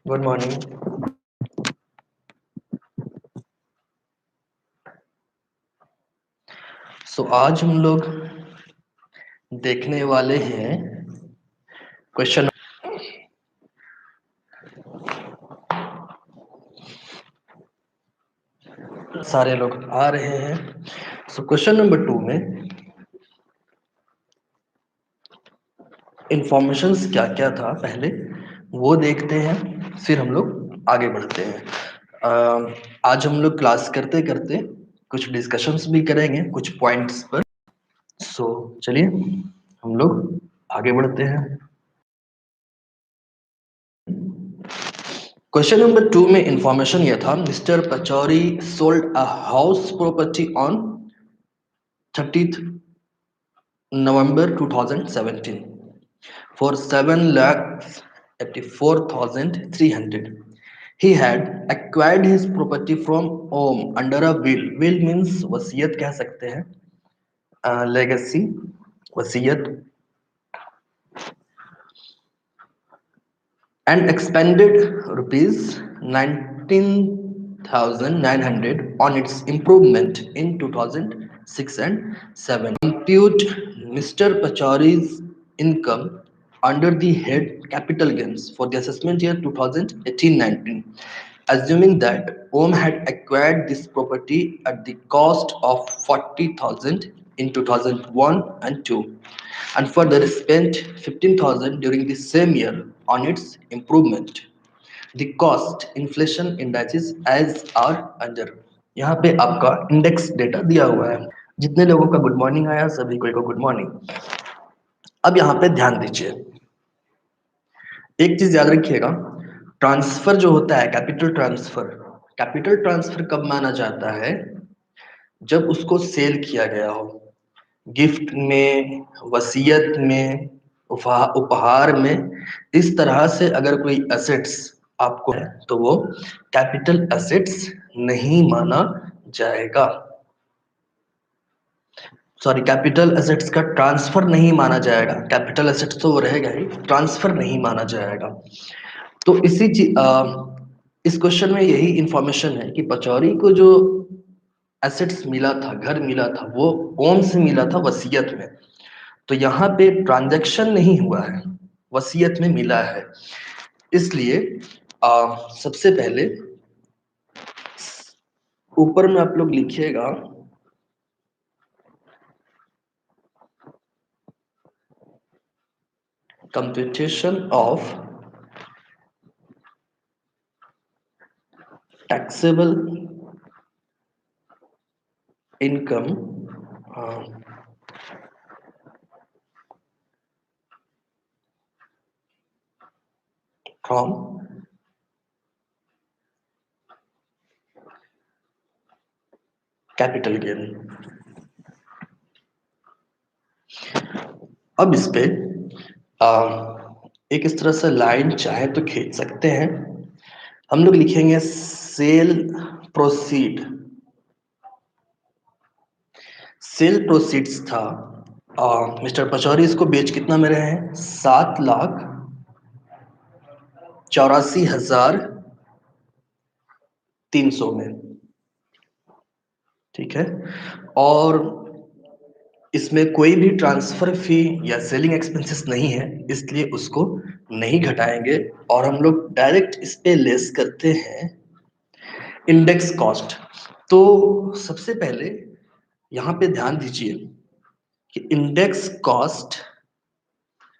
Good morning. आज हम लोग देखने वाले हैं क्वेश्चन। सारे लोग आ रहे हैं। क्वेश्चन नंबर 2 में इंफॉर्मेशंस क्या क्या था पहले वो देखते हैं, फिर हम लोग आगे बढ़ते हैं। आज हम लोग क्लास करते करते कुछ डिस्कशंस भी करेंगे कुछ पॉइंट्स पर। चलिए हम लोग आगे बढ़ते हैं। क्वेश्चन नंबर 2 में इंफॉर्मेशन यह था, mister Pachauri sold a house property on 30th November 2017 for 7,84,300. He had acquired his property from Om under a will. Will means वसीयत कह सकते हैं, लेगेसी, वसीयत, and expended rupees 19,900 on its improvement in 2006 and 7. Compute Mr. Pachori's income under the head capital gains for the assessment year 2018-19, assuming that Om had acquired this property at the cost of 40,000 in 2001 and 2, and further spent 15,000 during the same year on its improvement. The cost inflation indices as are under. यहाँ पे आपका index data दिया हुआ है। जितने लोगों का good morning आया सभी को गुड मॉर्निंग। अब यहाँ पे ध्यान दीजिए, एक चीज याद रखिएगा, ट्रांसफर जो होता है कैपिटल ट्रांसफर कब माना जाता है? जब उसको सेल किया गया हो, गिफ्ट में, वसीयत में, उपहार में, इस तरह से अगर कोई एसेट्स आपको है तो वो कैपिटल एसेट्स नहीं माना जाएगा। सॉरी, कैपिटल एसेट्स का ट्रांसफर नहीं माना जाएगा। कैपिटल एसेट्स तो वो रहेगा ही, ट्रांसफर नहीं माना जाएगा। तो इस क्वेश्चन में यही इंफॉर्मेशन है कि पचौरी को जो एसेट्स मिला था, घर मिला था, वो ओम से मिला था वसीयत में। तो यहाँ पे ट्रांजैक्शन नहीं हुआ है, वसीयत में मिला है। इसलिए सबसे पहले ऊपर में आप लोग लिखिएगा computation of taxable income from capital gain. अब इस पे एक इस तरह से लाइन चाहे तो खींच सकते हैं। हम लोग लिखेंगे सेल प्रोसीड। सेल प्रोसीड्स था, मिस्टर पचौरी इसको बेच कितना में रहे हैं? 7,84,300 में। ठीक है, और इसमें कोई भी ट्रांसफर फी या सेलिंग एक्सपेंसेस नहीं है, इसलिए उसको नहीं घटाएंगे और हम लोग डायरेक्ट इस पे लेस करते हैं इंडेक्स कॉस्ट। तो सबसे पहले यहाँ पे ध्यान दीजिए कि इंडेक्स कॉस्ट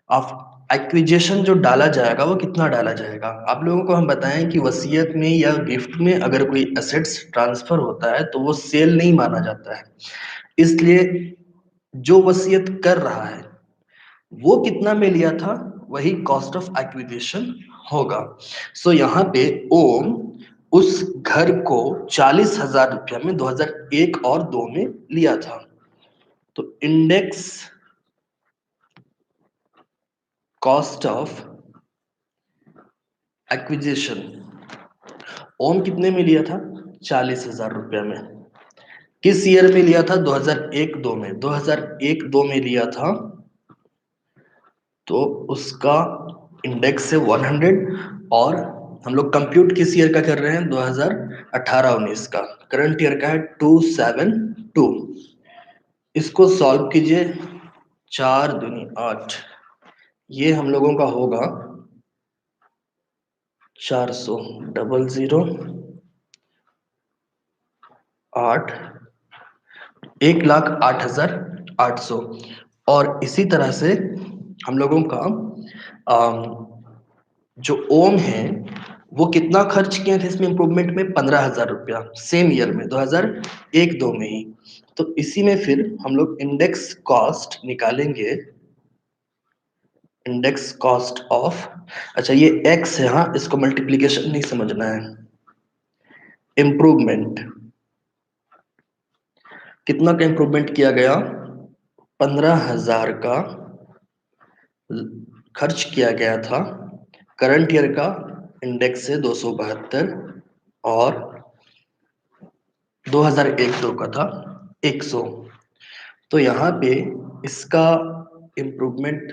ऑफ एक्विजिशन जो डाला जाएगा वो कितना डाला जाएगा। आप लोगों को हम बताएं कि वसीयत में या गिफ्ट में अगर कोई एसेट्स ट्रांसफर होता है तो वो सेल नहीं माना जाता है, इसलिए जो वसीयत कर रहा है वो कितना में लिया था वही कॉस्ट ऑफ एक्विजिशन होगा। यहाँ पे ओम उस घर को 40,000 रुपया में 2001 और 2 में लिया था। तो इंडेक्स कॉस्ट ऑफ एक्विजिशन ओम कितने में लिया था? 40,000 रुपया में। किस ईयर में लिया था? 2001-2 में। 2001-2 में लिया था तो उसका इंडेक्स है 100 और हम लोग कंप्यूट किस ईयर का कर रहे हैं? 2018-19 का। करंट ईयर का है 272। इसको सॉल्व कीजिए। 4 दूनी 8, ये हम लोगों का होगा 400, 8, 1,08,800। और इसी तरह से हम लोगों का जो ओम है वो कितना खर्च किए थे इसमें इम्प्रूवमेंट में? 15,000 रुपया, सेम ईयर में 2001-2 में ही। तो इसी में फिर हम लोग इंडेक्स कॉस्ट निकालेंगे। इंडेक्स कॉस्ट ऑफ, अच्छा ये एक्स है, हाँ इसको मल्टीप्लीकेशन नहीं समझना है। इम्प्रूवमेंट, कितना का इम्प्रूवमेंट किया गया? 15,000 का खर्च किया गया था। करंट ईयर का इंडेक्स है 272 और 2001-2 का था 100। तो यहाँ पे इसका इम्प्रूवमेंट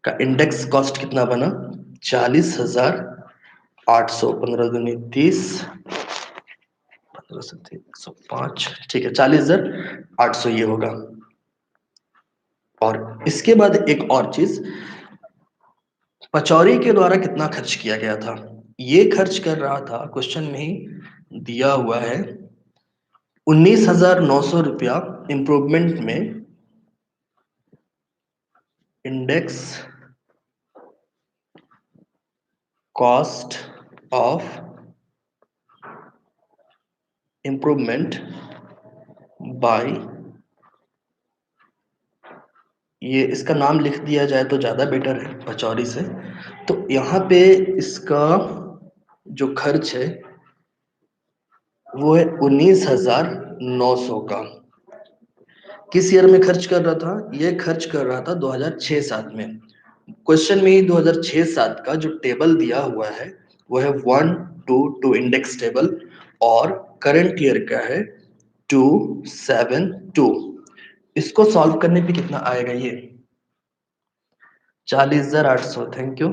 का इंडेक्स कॉस्ट कितना बना? 40,800। 15 दूनी 30, 15 से 105, ठीक है 40,800 ये होगा। और इसके बाद एक और चीज, पचौरी के द्वारा कितना खर्च किया गया था? ये खर्च कर रहा था, क्वेश्चन में ही दिया हुआ है, 19,900 रुपया इंप्रूवमेंट में। Index cost of improvement by, ये इसका नाम लिख दिया जाए तो ज्यादा बेटर है पचौरी से। तो यहाँ पे इसका जो खर्च है वो है 19,900 का। किस ईयर में खर्च कर रहा था? ये खर्च कर रहा था 2006-7 में। क्वेश्चन में ही 2006-7 का जो टेबल दिया हुआ है वो है 122 इंडेक्स टेबल, और करंट ईयर का है 272। इसको सॉल्व करने पे कितना आएगा? ये 40,800, थैंक यू।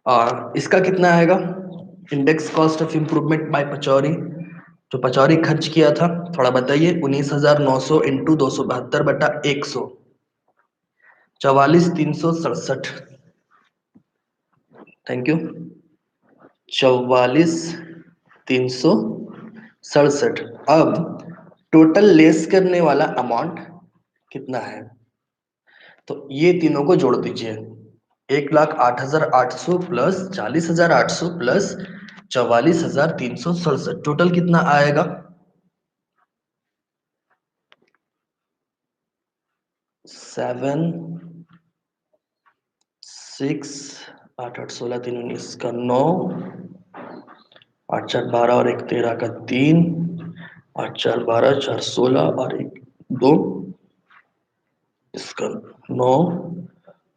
और इसका कितना आएगा? Index cost of improvement by Pachauri, जो पचौरी खर्च किया था, थोड़ा बताइए। 19,900 इंटू 272/100, 44,367, थैंक यू। 44,367। अब टोटल लेस करने वाला अमाउंट कितना है? तो ये तीनों को जोड़ दीजिए। 1,08,800 प्लस 40,800 प्लस 44,367, टोटल कितना आएगा? 7, 6, 8, 8, 16, 3, 19 का 9, 8, 4, 12 और 1, 13 का 3, 8, 4, 12, 4, 16 और 1, 2, इसका 9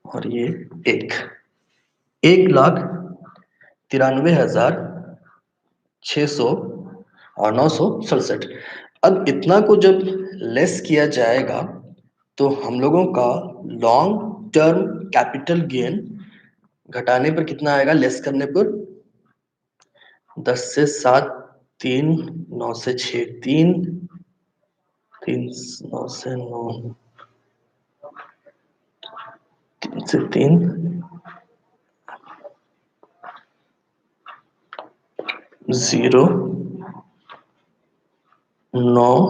और ये 1,93,600 और 967। अब इतना को जब लेस किया जाएगा तो हम लोगों का लॉन्ग टर्म कैपिटल गेन घटाने पर कितना आएगा? लेस करने पर 10 से 7, 3, 9 से 6, 3, 3, 9 से 9, 3 से 3, 0, 9,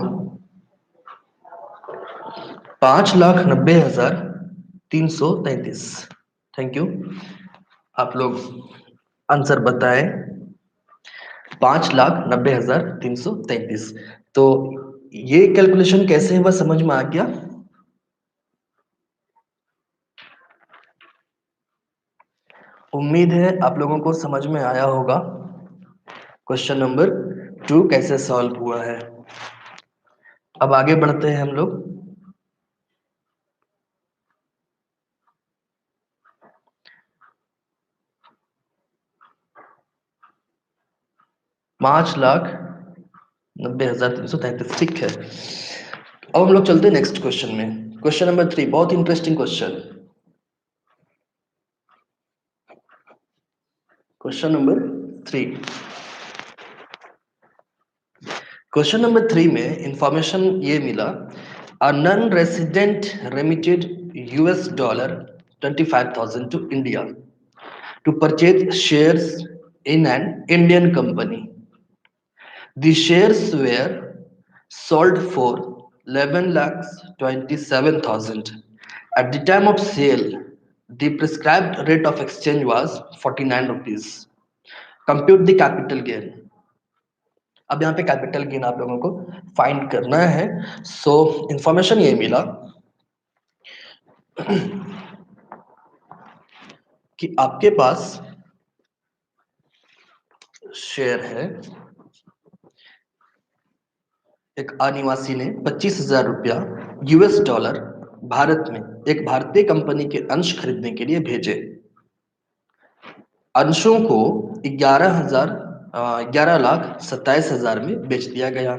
5,90,333। Thank you. आप लोग आंसर बताएं। 5,90,333। तो ये कैलकुलेशन कैसे हुआ, समझ में आ गया? उम्मीद है आप लोगों को समझ में आया होगा क्वेश्चन नंबर 2 कैसे सॉल्व हुआ है। अब आगे बढ़ते हैं हम लोग। 5,90,333, ठीक है। अब हम लोग चलते हैं नेक्स्ट क्वेश्चन में। क्वेश्चन नंबर 3, बहुत interesting question. Question number 3। Question number 3 में इंफॉर्मेशन ये मिला, a non resident remitted $25,000 to India to purchase shares in an Indian company. The shares were sold for 11,27,000. At the time of sale, the prescribed rate of exchange was 49 rupees. Compute the capital gain. अब यहाँ पे capital gain आप लोगों को find करना है। सो information ये मिला कि आपके पास शेयर है, एक अनिवासी ने 25,000 रुपया $, भारत में एक भारतीय कंपनी के अंश खरीदने के लिए भेजे। अंशों को 11,27,000 में बेच दिया गया।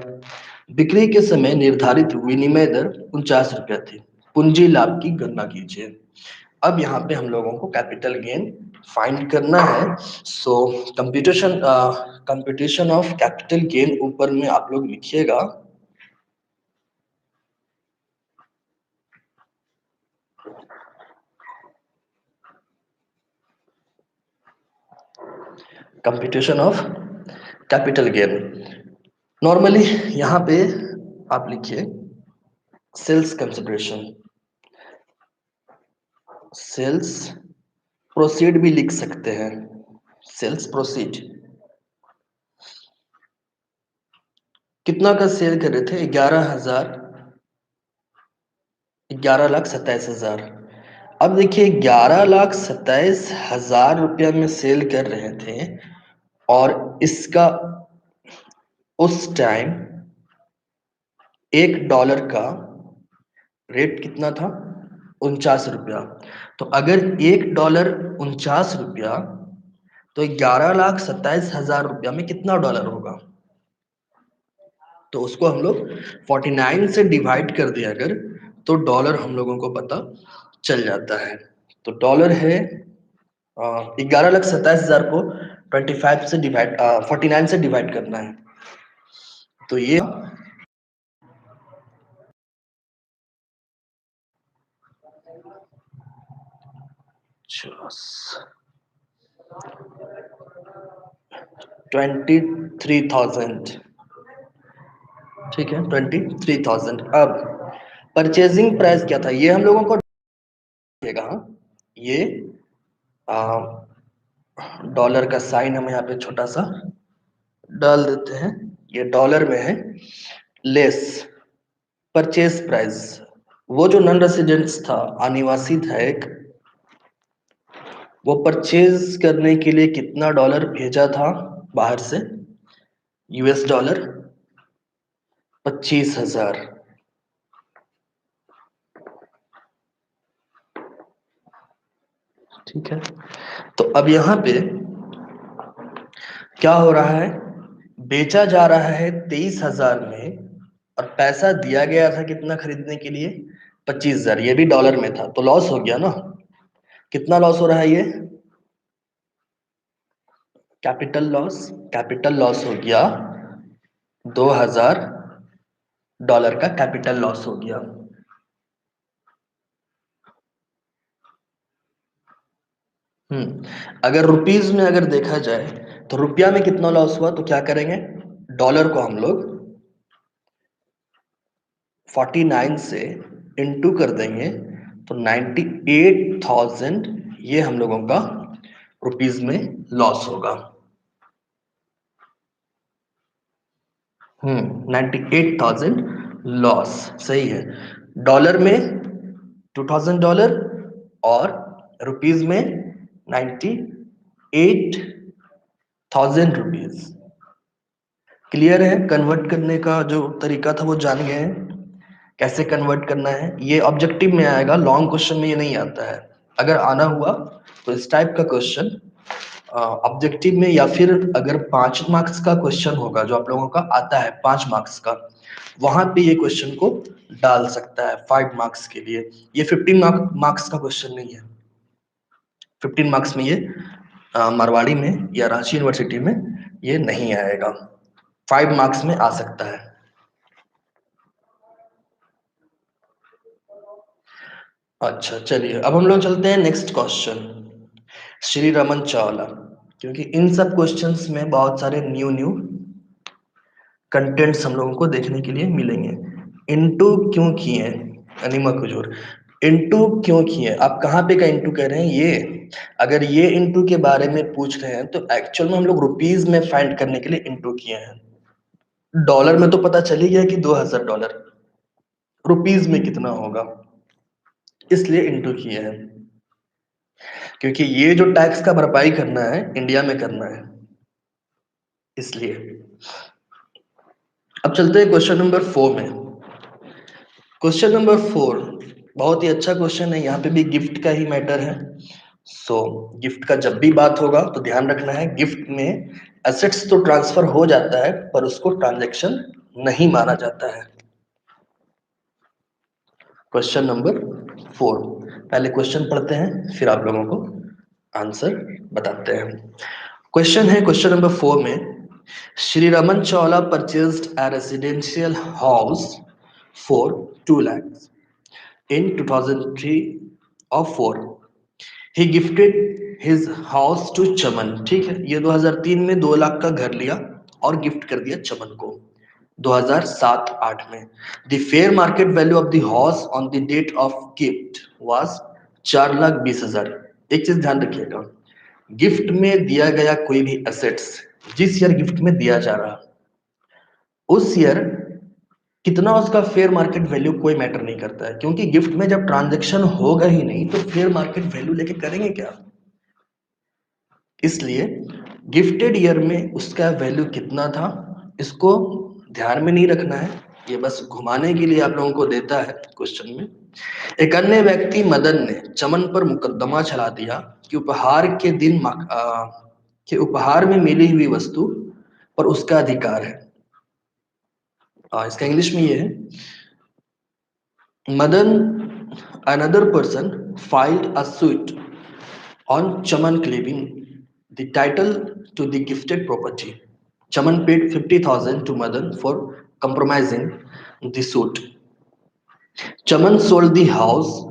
बिक्री के समय निर्धारित विनिमय दर 49 रुपया थी। पूंजी लाभ की गणना कीजिए। अब यहाँ पे हम लोगों को कैपिटल गेन फाइंड करना है। सो कंप्यूटेशन ऑफ कैपिटल गेन ऊपर में आप लोग लिखिएगा। Computation of capital gain, normally यहाँ पे आप लिखिए सेल्स कंसिडरेशन, सेल्स प्रोसीड भी लिख सकते हैं। सेल्स प्रोसीड कितना का सेल कर रहे थे? 11,27,000। अब देखिए 11,27,000 रुपया में सेल कर रहे थे और इसका उस टाइम $1 का रेट कितना था? 49 रुपया। तो अगर $1 49 रुपया, तो 11,27,000 रुपया में कितना डॉलर होगा? तो उसको हम लोग 49 से डिवाइड कर दिया अगर, तो डॉलर हम लोगों को पता चल जाता है। तो डॉलर है 11,27,000 को 25 से डिवाइड 49 से डिवाइड करना है। तो ये 23,000, ठीक है 23,000। अब परचेजिंग प्राइस क्या था? ये हम लोगों को ये डॉलर का साइन हम यहाँ पे छोटा सा डाल देते हैं, ये डॉलर में है। लेस परचेज प्राइस, वो जो नॉन रेसिडेंट्स था, अनिवासी था एक, वो परचेज करने के लिए कितना डॉलर भेजा था बाहर से? $, 25,000। ठीक है, तो अब यहाँ पे क्या हो रहा है? बेचा जा रहा है 23,000 में और पैसा दिया गया था कितना खरीदने के लिए? 25,000। ये भी डॉलर में था, तो लॉस हो गया ना। कितना लॉस हो रहा है ये? कैपिटल लॉस, कैपिटल लॉस हो गया $2,000 का कैपिटल लॉस हो गया। अगर रुपीज में अगर देखा जाए तो रुपया में कितना लॉस हुआ, तो क्या करेंगे? डॉलर को हम लोग 49 से इनटू कर देंगे, तो 98,000 ये हम लोगों का रुपीज में लॉस होगा। 98,000 लॉस, सही है। डॉलर में $2,000 और रुपीज में 98,000 रुपीज। क्लियर है? कन्वर्ट करने का जो तरीका था वो जान गए हैं, कैसे कन्वर्ट करना है। ये ऑब्जेक्टिव में आएगा, लॉन्ग क्वेश्चन में ये नहीं आता है। अगर आना हुआ तो इस टाइप का क्वेश्चन ऑब्जेक्टिव में, या फिर अगर 5 मार्क्स का क्वेश्चन होगा जो आप लोगों का आता है 5 मार्क्स का, वहां पे ये क्वेश्चन को डाल सकता है 5 मार्क्स के लिए। ये 15 मार्क्स का क्वेश्चन नहीं है, 15 मार्क्स में ये मारवाड़ी में या रांची यूनिवर्सिटी में ये नहीं आएगा, 5 मार्क्स में आ सकता है। अच्छा चलिए, अब हम लोग चलते हैं नेक्स्ट क्वेश्चन, श्री रमन चावला, क्योंकि इन सब क्वेश्चंस में बहुत सारे न्यू न्यू कंटेंट्स हम लोगों को देखने के लिए मिलेंगे। इनटू क्यों किए, अनिमा कुजूर, इनटू क्यों किए, आप कहाँ पे का इनटू कह रहे हैं? ये अगर ये इनटू के बारे में पूछ रहे हैं तो एक्चुअल में हम लोग रुपीज में फाइंड करने के लिए इनटू किए हैं। डॉलर में तो पता चल ही गया कि $2000, रुपीज में कितना होगा, इसलिए इनटू किए हैं, क्योंकि ये जो टैक्स का भरपाई करना है इंडिया में करना है, इसलिए। अब चलते हैं क्वेश्चन नंबर 4 में। क्वेश्चन नंबर 4 बहुत ही अच्छा क्वेश्चन है, यहाँ पे भी गिफ्ट का ही मैटर है। सो गिफ्ट का जब भी बात होगा तो ध्यान रखना है, गिफ्ट में एसेट्स तो ट्रांसफर हो जाता है पर उसको ट्रांजैक्शन नहीं माना जाता है। क्वेश्चन नंबर 4, पहले क्वेश्चन पढ़ते हैं फिर आप लोगों को आंसर बताते हैं। क्वेश्चन है क्वेश्चन नंबर 4 में, Shri Raman Chawla purchased a residential house for 2 lakhs in 2003 or 4. He gifted his house to चमन, ठीक है, ये 2003 में 2 लाख का घर लिया और गिफ्ट कर दिया चमन को 2007-8 में। The fair market value of the house on the date of gift was 4,20,000। एक चीज ध्यान रखिएगा, गिफ्ट में दिया गया कोई भी एसेट्स जिस ईयर गिफ्ट में दिया जा रहा उस ईयर कितना उसका फेयर मार्केट वैल्यू कोई मैटर नहीं करता है, क्योंकि गिफ्ट में जब ट्रांजैक्शन होगा ही नहीं तो फेयर मार्केट वैल्यू लेके करेंगे क्या। इसलिए गिफ्टेड ईयर में उसका वैल्यू कितना था इसको ध्यान में नहीं रखना है, ये बस घुमाने के लिए आप लोगों को देता है क्वेश्चन में। एक अन्य व्यक्ति मदन ने चमन पर मुकदमा चला दिया कि उपहार के दिन कि उपहार में मिली हुई वस्तु पर उसका अधिकार है। इसका इंग्लिश में ये है, Madan another person filed a suit on Chaman claiming the title to the gifted property. Chaman paid 50,000 to Madan for compromising the suit. Chaman sold the house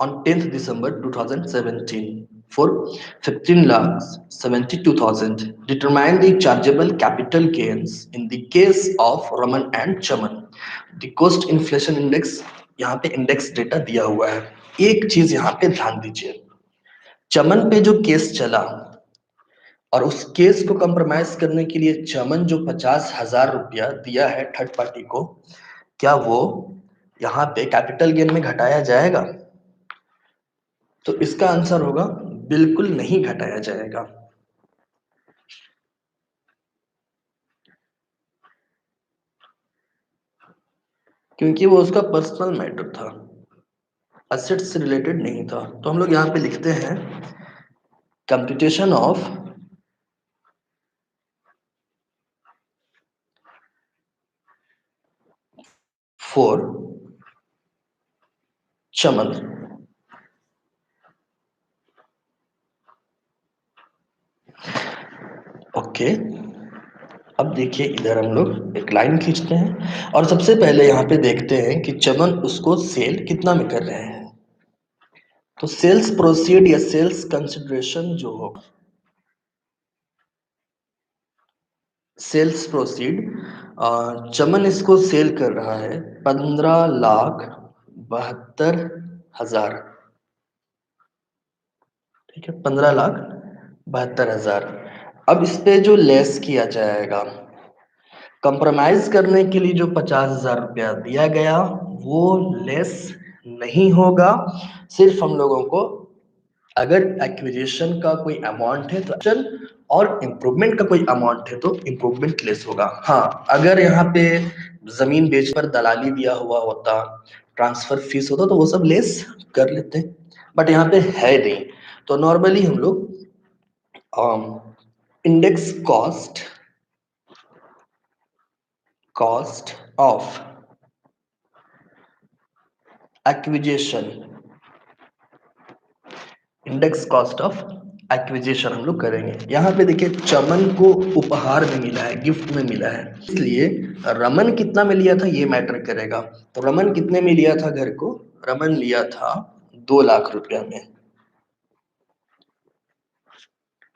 on 10th December 2017 for 15 lakhs 72,000, determining the chargeable capital gains in the case of Raman and Chaman. The cost inflation index, यहाँ पे index data दिया हुआ है। एक चीज यहाँ पे ध्यान दीजिए, चमन पे जो केस चला और उस केस को कंप्रोमाइज करने के लिए चमन जो 50,000 रुपया दिया है थर्ड पार्टी को, क्या वो यहाँ पे कैपिटल गेन में घटाया जाएगा? तो इसका आंसर होगा बिल्कुल नहीं घटाया जाएगा, क्योंकि वो उसका पर्सनल मैटर था, एसेट से रिलेटेड नहीं था। तो हम लोग यहाँ पे लिखते हैं computation of for Chaman. Okay, अब देखिए इधर हम लोग एक लाइन खींचते हैं और सबसे पहले यहाँ पे देखते हैं कि चमन उसको सेल कितना में कर रहे हैं। तो सेल्स प्रोसीड या सेल्स कंसिडरेशन जो हो, सेल्स प्रोसीड, चमन इसको सेल कर रहा है 15,72,000, ठीक है, 15,72,000। अब इस पे जो लेस किया जाएगा, कंप्रोमाइज करने के लिए जो 50,000 रुपया दिया गया वो लेस नहीं होगा, सिर्फ हम लोगों को अगर एक्विजिशन का कोई अमाउंट है तो चल, और इम्प्रूवमेंट का कोई अमाउंट है तो इम्प्रूवमेंट लेस होगा। हाँ, अगर यहाँ पे जमीन बेच पर दलाली दिया हुआ होता, ट्रांसफर फीस होता तो वो सब लेस कर लेते, बट यहाँ पे है नहीं। तो नॉर्मली हम लोग index cost of acquisition, index cost of acquisition हम लोग करेंगे। यहाँ पे देखिए चमन को उपहार में मिला है, गिफ्ट में मिला है, इसलिए रमन कितना में लिया था ये मैटर करेगा। तो रमन कितने में लिया था घर को? रमन लिया था 2 लाख रुपया में।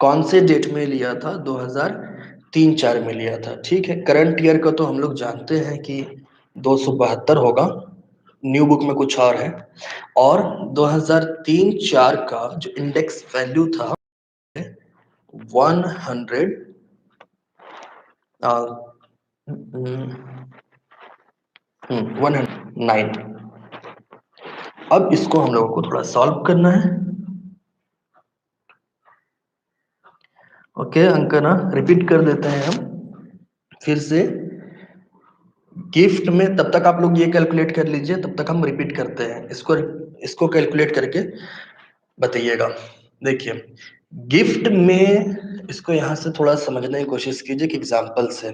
कौन से डेट में लिया था? 2003-4 में लिया था। ठीक है, करंट ईयर का तो हम लोग जानते हैं कि 272 होगा, न्यू बुक में कुछ और है। और 2003-4 का जो इंडेक्स वैल्यू था 100 109। अब इसको हम लोगों को थोड़ा सॉल्व करना है। ओके अंकना, रिपीट कर देते हैं हम फिर से। गिफ्ट में तब तक आप लोग ये कैलकुलेट कर लीजिए, तब तक हम रिपीट करते हैं इसको। इसको कैलकुलेट करके बताइएगा। देखिए गिफ्ट में इसको यहां से थोड़ा समझने की कोशिश कीजिए कि एग्जाम्पल से।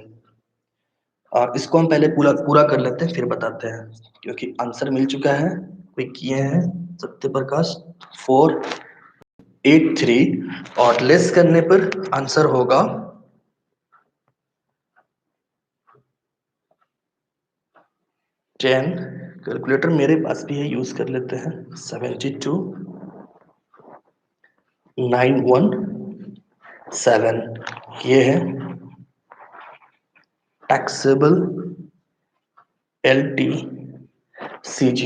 इसको हम पहले पूरा पूरा कर लेते हैं फिर बताते हैं, क्योंकि आंसर मिल चुका है। कोई किए हैं सत्य प्रकाश 483 और लेस करने पर आंसर होगा 10। कैलकुलेटर मेरे पास भी है, यूज कर लेते हैं। 72917 ये है टैक्सेबल LTCG।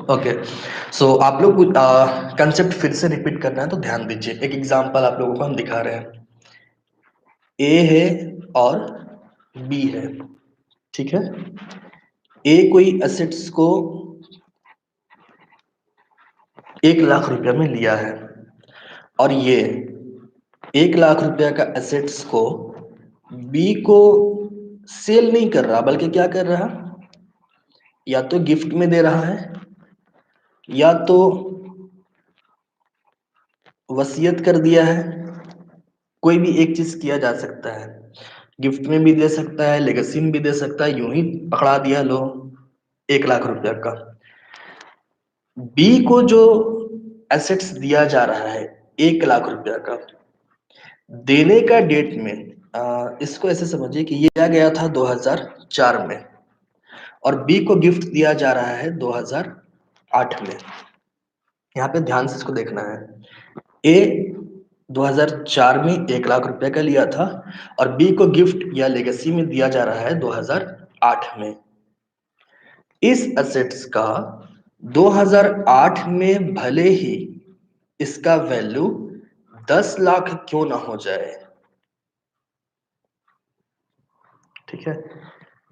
ओके, सो आप लोग कंसेप्ट फिर से रिपीट करना है तो ध्यान दीजिए। एक एग्जांपल आप लोगों को हम दिखा रहे हैं। ए है और बी है, ठीक है। ए कोई एसेट्स को 1 लाख रुपया में लिया है और ये 1 लाख रुपया का एसेट्स को बी को सेल नहीं कर रहा, बल्कि क्या कर रहा, या तो गिफ्ट में दे रहा है या तो वसीयत कर दिया है। कोई भी एक चीज किया जा सकता है, गिफ्ट में भी दे सकता है, लेगेसी में भी दे सकता है, यूं ही पकड़ा दिया लो 1 लाख रुपया का। बी को जो एसेट्स दिया जा रहा है 1 लाख रुपया का, देने का डेट में इसको ऐसे समझिए कि ये दिया गया था 2004 में और बी को गिफ्ट दिया जा रहा है 2008 में। यहाँ पे ध्यान से इसको देखना है। ए 2004 में 1 लाख रुपए का लिया था और बी को गिफ्ट या लेगेसी में दिया जा रहा है 2008 में। इस एसेट्स का 2008 में भले ही इसका वैल्यू 10 लाख क्यों ना हो जाए, ठीक है,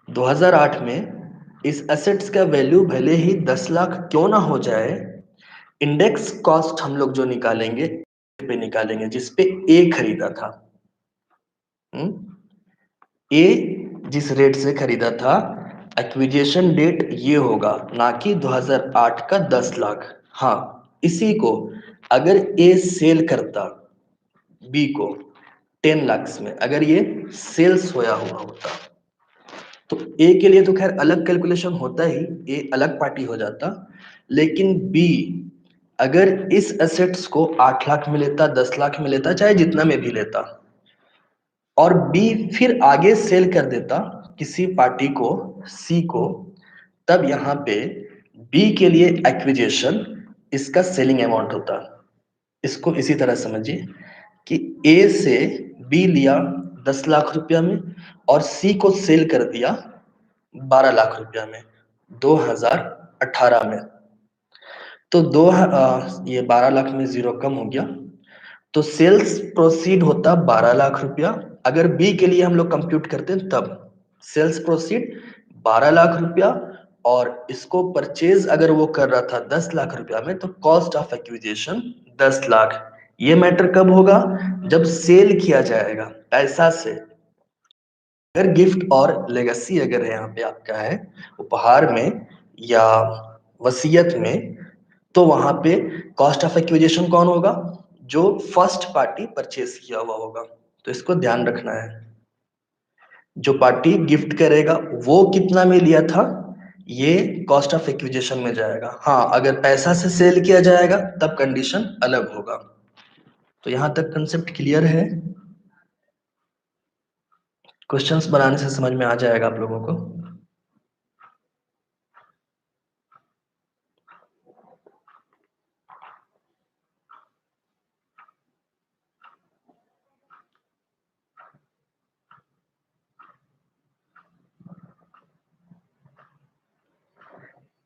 2008 में इस एसेट्स का वैल्यू भले ही 10 लाख क्यों ना हो जाए, इंडेक्स कॉस्ट हम लोग जो निकालेंगे पे निकालेंगे जिसपे ए खरीदा था। ए जिस रेट से खरीदा था, एक्विजिशन डेट ये होगा, ना कि 2008 का 10 लाख। हाँ, इसी को अगर ए सेल करता बी को 10 लाख में, अगर ये सेल्स होया हुआ होता तो ए के लिए तो खैर अलग कैलकुलेशन होता ही, ए अलग पार्टी हो जाता। लेकिन बी अगर इस एसेट्स को 8 लाख में लेता, 10 लाख में लेता, चाहे जितना में भी लेता, और बी फिर आगे सेल कर देता किसी पार्टी को, सी को, तब यहाँ पे बी के लिए एक्विजिशन इसका सेलिंग अमाउंट होता। इसको इसी तरह समझिए कि ए से बी लिया 10 लाख रुपया में और सी को सेल कर दिया 12 लाख रुपया में 2018 में। तो ये 12 लाख में जीरो कम हो गया, तो सेल्स प्रोसीड होता 12 लाख रुपया। अगर बी के लिए हम लोग कंप्यूट करते हैं तब सेल्स प्रोसीड 12 लाख रुपया, और इसको परचेज अगर वो कर रहा था 10 लाख रुपया में, तो कॉस्ट ऑफ एक्विजिशन 10 लाख। ये मैटर कब होगा? जब सेल किया जाएगा पैसा से। अगर गिफ्ट और लेगेसी अगर यहाँ पे आपका है उपहार में या वसीयत में, तो वहां पे कॉस्ट ऑफ एक्विजिशन कौन होगा? जो फर्स्ट पार्टी परचेज किया हुआ होगा। तो इसको ध्यान रखना है। जो पार्टी गिफ्ट करेगा वो कितना में लिया था, ये कॉस्ट ऑफ एक्विजिशन में जाएगा। हाँ, अगर पैसा से सेल किया जाएगा तब कंडीशन अलग होगा। तो यहां तक कंसेप्ट क्लियर है? क्वेश्चंस बनाने से समझ में आ जाएगा आप लोगों को।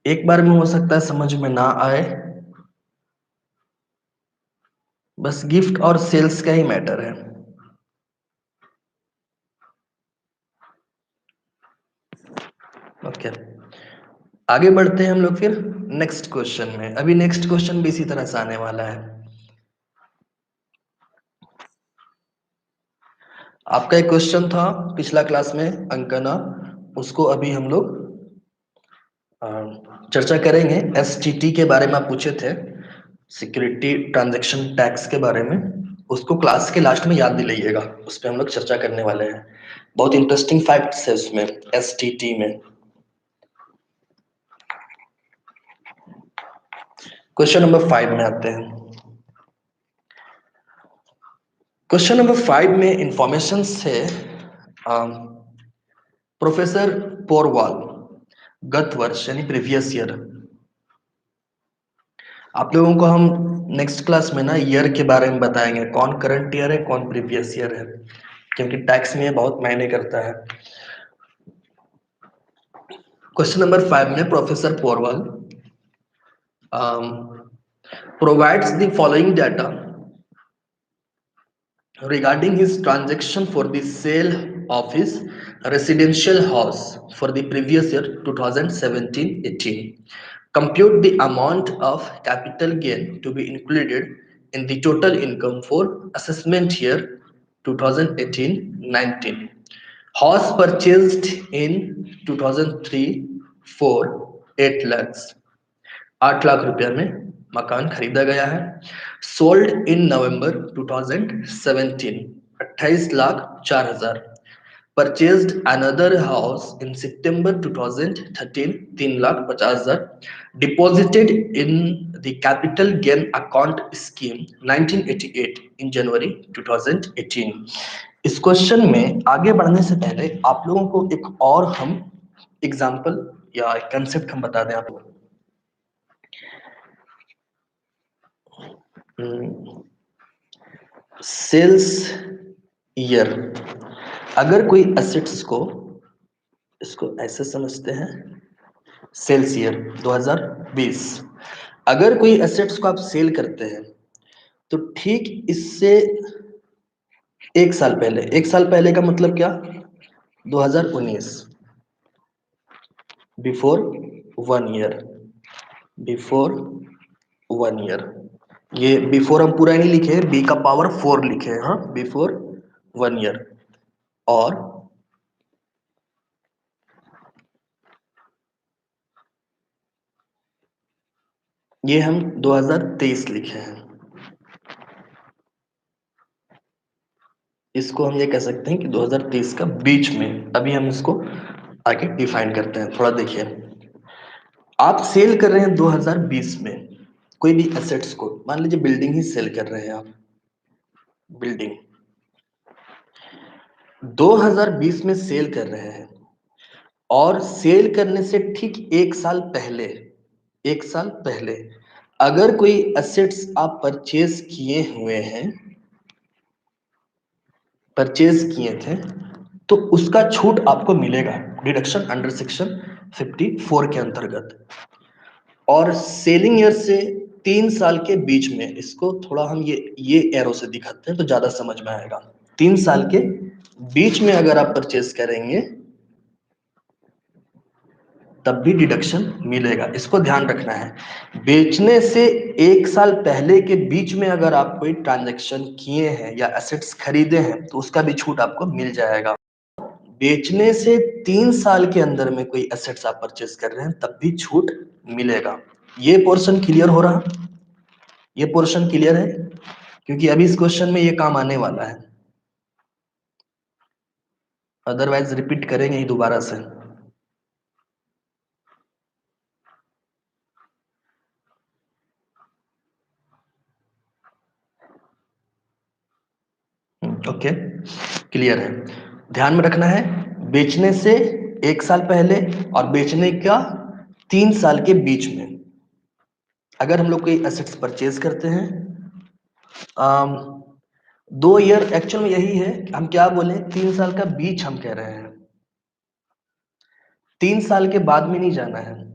एक बार में हो सकता है समझ में ना आए, बस गिफ्ट और सेल्स का ही मैटर है। ओके, आगे बढ़ते हैं हम लोग फिर नेक्स्ट क्वेश्चन में। अभी नेक्स्ट क्वेश्चन भी इसी तरह से आने वाला है। आपका एक क्वेश्चन था पिछला क्लास में अंकना, उसको अभी हम लोग चर्चा करेंगे। एसटीटी के बारे में आप पूछे थे, सिक्योरिटी ट्रांजैक्शन टैक्स के बारे में, उसको क्लास के लास्ट में याद दिलाइएगा, उस पर हम लोग चर्चा करने वाले हैं। बहुत इंटरेस्टिंग फैक्ट्स है उसमें, एसटीटी में। क्वेश्चन नंबर 5 में आते हैं। क्वेश्चन नंबर 5 में इंफॉर्मेशन है प्रोफेसर पोरवाल गत वर्ष यानी प्रीवियस ईयर। आप लोगों को हम नेक्स्ट क्लास में ना ईयर के बारे में बताएंगे, कौन करंट ईयर है कौन प्रीवियस ईयर है, क्योंकि टैक्स में ये बहुत मायने करता है। क्वेश्चन नंबर 5 में professor Porwal provides the following data regarding his transaction for the sale of his residential house for the previous year 2017-18. Compute the amount of capital gain to be included in the total income for assessment year 2018-19. House purchased in 2003 for 8 lakhs, 8 lakh रुपया में मकान खरीदा गया है। Sold in November 2017, 28,04,000। Purchased another house in September 2013, 3,50,000। Deposited in the capital gain account scheme 1988 इन जनवरी 2018। इस question में आगे बढ़ने से पहले आप लोगों को एक और हम एग्जाम्पल या कंसेप्ट हम बता दें आप लोगों को। सेल्स ईयर, अगर कोई एसेट्स को, इसको ऐसे समझते हैं, सेल्स ईयर 2020, अगर कोई एसेट्स को आप सेल करते हैं तो ठीक इससे एक साल पहले, एक साल पहले का मतलब क्या, 2019, बिफोर 1 ईयर, बिफोर 1 ईयर। ये बिफोर हम पूरा नहीं लिखे, बी का पावर 4 लिखे हैं, हाँ, बिफोर 1 ईयर। और ये हम 2023 लिखे हैं। इसको हम ये कह सकते हैं कि 2023 का बीच में। अभी हम इसको आगे डिफाइन करते हैं, थोड़ा देखिए। आप सेल कर रहे हैं 2020 में कोई भी एसेट्स को, मान लीजिए बिल्डिंग ही सेल कर रहे हैं आप, बिल्डिंग 2020 में सेल कर रहे हैं, और सेल करने से ठीक एक साल पहले, एक साल पहले अगर कोई एसेट्स आप परचेज किए हुए हैं, परचेज किए थे, तो उसका छूट आपको मिलेगा, डिडक्शन अंडर सेक्शन 54 के अंतर्गत। और सेलिंग ईयर से 3 साल के बीच में, इसको थोड़ा हम ये एरो से दिखाते हैं तो ज्यादा समझ में आएगा। 3 साल के बीच में अगर आप परचेज करेंगे तब भी डिडक्शन मिलेगा, इसको ध्यान रखना है। बेचने से 1 साल पहले के बीच में अगर आप कोई ट्रांजैक्शन किए हैं या एसेट्स खरीदे हैं तो उसका भी छूट आपको मिल जाएगा। बेचने से 3 साल के अंदर में कोई एसेट्स आप परचेज कर रहे हैं तब भी छूट मिलेगा। ये पोर्शन क्लियर हो रहा, ये पोर्शन क्लियर है, क्योंकि अभी इस क्वेश्चन में ये काम आने वाला है। अदरवाइज रिपीट करेंगे ही दोबारा से। ओके, क्लियर है। ध्यान में रखना है, बेचने से 1 साल पहले और बेचने का 3 साल के बीच में अगर हम लोग कोई एसेट्स परचेज करते हैं, 2 ईयर एक्चुअल में यही है, हम क्या बोले, 3 साल का बीच हम कह रहे हैं, 3 साल के बाद में नहीं जाना है।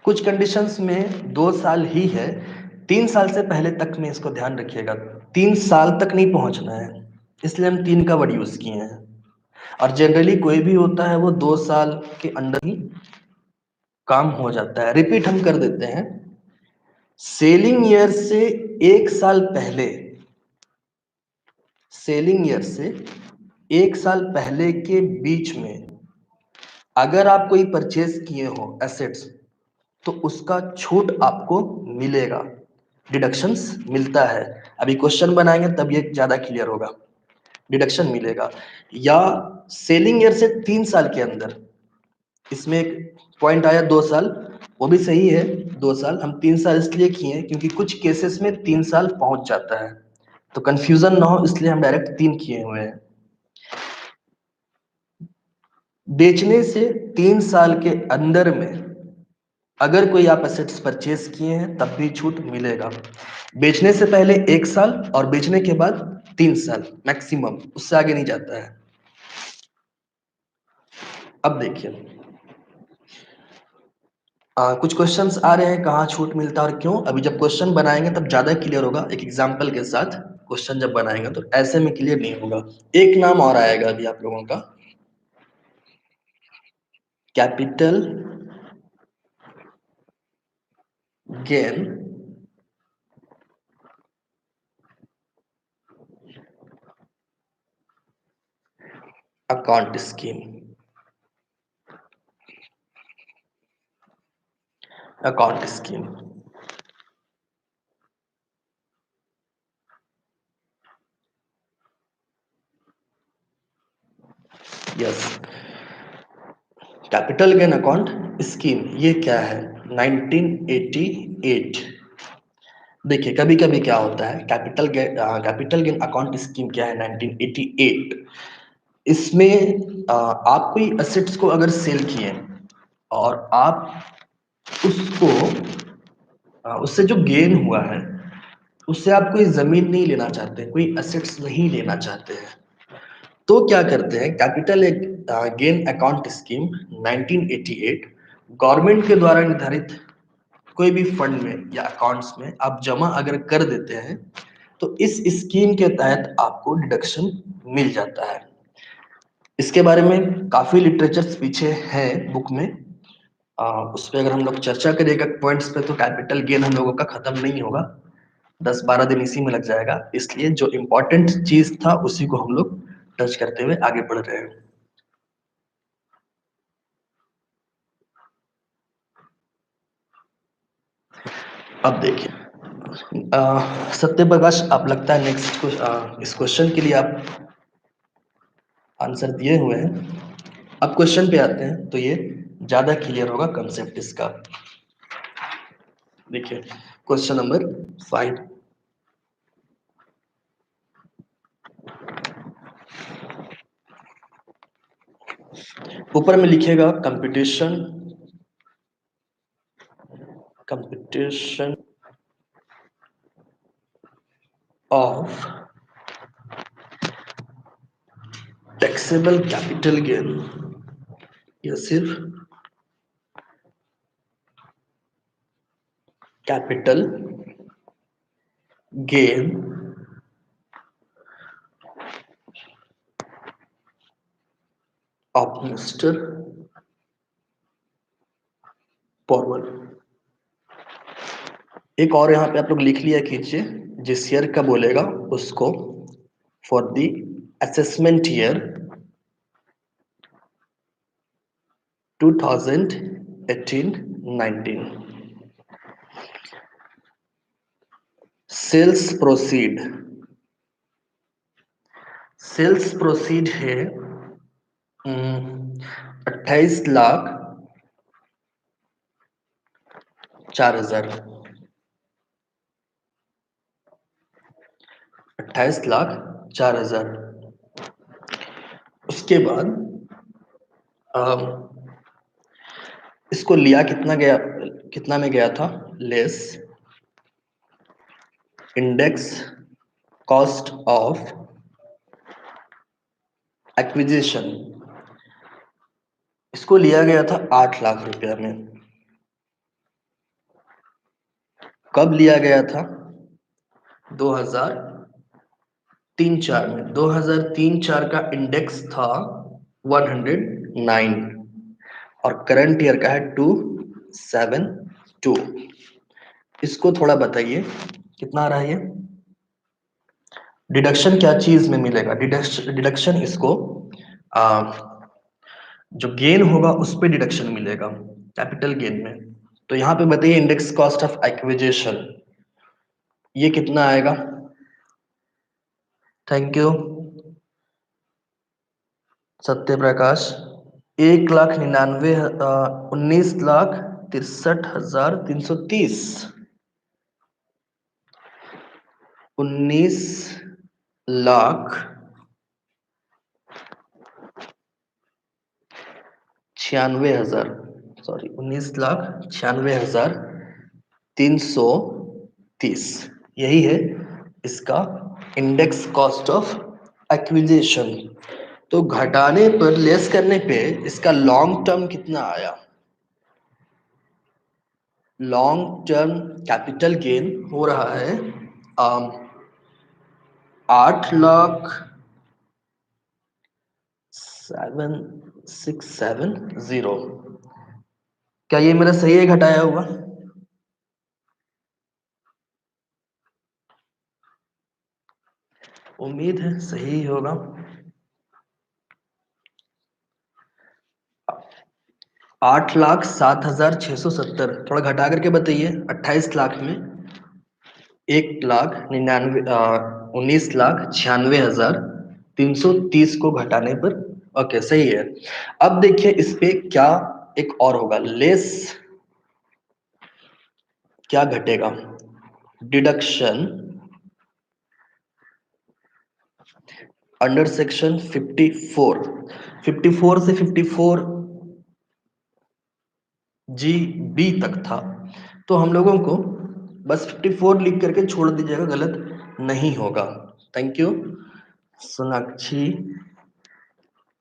कुछ कंडीशंस में 2 साल ही है, 3 साल से पहले तक में इसको ध्यान रखिएगा, 3 साल तक नहीं पहुंचना है, इसलिए हम 3 का वर्ड यूज किए हैं। और जनरली कोई भी होता है वो 2 साल के अंदर ही काम हो जाता है। रिपीट हम कर देते हैं, सेलिंग ईयर से 1 साल पहले, सेलिंग ईयर से 1 साल पहले के बीच में अगर आप कोई परचेज किए हो एसेट्स, तो उसका छूट आपको मिलेगा, डिडक्शंस मिलता है। अभी क्वेश्चन बनाएंगे तब ये ज्यादा क्लियर होगा। डिडक्शन मिलेगा, या सेलिंग ईयर से 3 साल के अंदर, इसमें एक पॉइंट आया 2 साल, वो भी सही है 2 साल, हम 3 साल इसलिए किए हैं क्योंकि कुछ केसेस में 3 साल पहुंच जाता है, तो कंफ्यूजन ना हो इसलिए हम डायरेक्ट 3 किए हुए हैं। बेचने से 3 साल के अंदर में अगर कोई आप एसेट्स परचेज किए हैं तब भी छूट मिलेगा। बेचने से पहले 1 साल और बेचने के बाद 3 साल मैक्सिमम, उससे आगे नहीं जाता है। अब देखिए, कुछ क्वेश्चंस आ रहे हैं कहाँ छूट मिलता है और क्यों। अभी जब क्वेश्चन बनाएंगे तब ज्यादा क्लियर होगा, एक एग्जांपल के साथ क्वेश्चन जब बनाएंगे, तो ऐसे में क्लियर नहीं होगा। एक नाम और आएगा अभी आप लोगों का, capital gain account scheme, account scheme. Yes, capital gain account scheme ये क्या है, 1988। देखिए कभी कभी क्या होता है, कैपिटल गेन अकाउंट स्कीम क्या है, 1988। इसमें आप कोई एसेट्स को अगर सेल किए और आप उसको उससे जो गेन हुआ है उससे आप कोई जमीन नहीं लेना चाहते, कोई एसेट्स नहीं लेना चाहते हैं, तो क्या करते हैं, capital gain account scheme 1988 government के द्वारा निर्धारित कोई भी फंड में या अकाउंट्स में आप जमा अगर कर देते हैं, तो इस स्कीम के तहत आपको डिडक्शन मिल जाता है। इसके बारे में काफी लिटरेचर्स पीछे है बुक में, उस पर अगर हम लोग चर्चा करेगा पॉइंट्स पे तो कैपिटल गेन हम लोगों का खत्म नहीं होगा, 10-12 दिन इसी में लग जाएगा। इसलिए जो इम्पोर्टेंट चीज था उसी को हम लोग टच करते हुए आगे बढ़ रहे हैं। अब देखिए, सत्य प्रकाश, आप लगता है नेक्स्ट इस क्वेश्चन के लिए आप आंसर दिए हुए हैं। अब क्वेश्चन पे आते हैं तो ये ज्यादा क्लियर होगा कंसेप्ट इसका। देखिए क्वेश्चन नंबर 5, ऊपर में लिखेगा competition, competition of taxable capital gain, या सिर्फ capital gain of mister power. एक और यहाँ पे आप लोग लिख लिया कीजिए, जिस ईयर का बोलेगा उसको, for the assessment year 2018-19। Sales proceed, sales proceed है 28,04,000, 28,04,000। उसके बाद इसको लिया कितना में गया था less index cost of acquisition, इसको लिया गया था 8 लाख रुपया में। कब लिया गया था? 2003-04 में। 2003-04 का इंडेक्स था 109 और करंट ईयर का है 272। इसको थोड़ा बताइए कितना आ रहा है ये? डिडक्शन क्या चीज में मिलेगा? डिडक्शन इसको जो गेन होगा उस पे डिडक्शन मिलेगा, कैपिटल गेन में। तो यहाँ पे बताइए इंडेक्स कॉस्ट ऑफ एक्विजिशन ये कितना आएगा? Thank you Satya Prakash. 1,99,000 19,63,330, 19,96,000, sorry 19,96,330, यही है इसका इंडेक्स कॉस्ट ऑफ एक्विजिशन। तो घटाने पर, लेस करने पे इसका लॉन्ग टर्म कितना आया? लॉन्ग टर्म कैपिटल गेन हो रहा है 8,06,770। क्या ये मेरा सही है घटाया हुआ? उम्मीद है सही होगा। 8,07,670, थोड़ा घटा करके बताइए। 28 लाख में 19,96,330 को घटाने पर ओके सही है। अब देखिए इस पे क्या एक और होगा, लेस क्या घटेगा? डिडक्शन अंडर सेक्शन 54, 54 से 54 जी बी तक था, तो हम लोगों को बस 54 लिख करके छोड़ दीजिएगा, गलत नहीं होगा। Thank you Sonakshi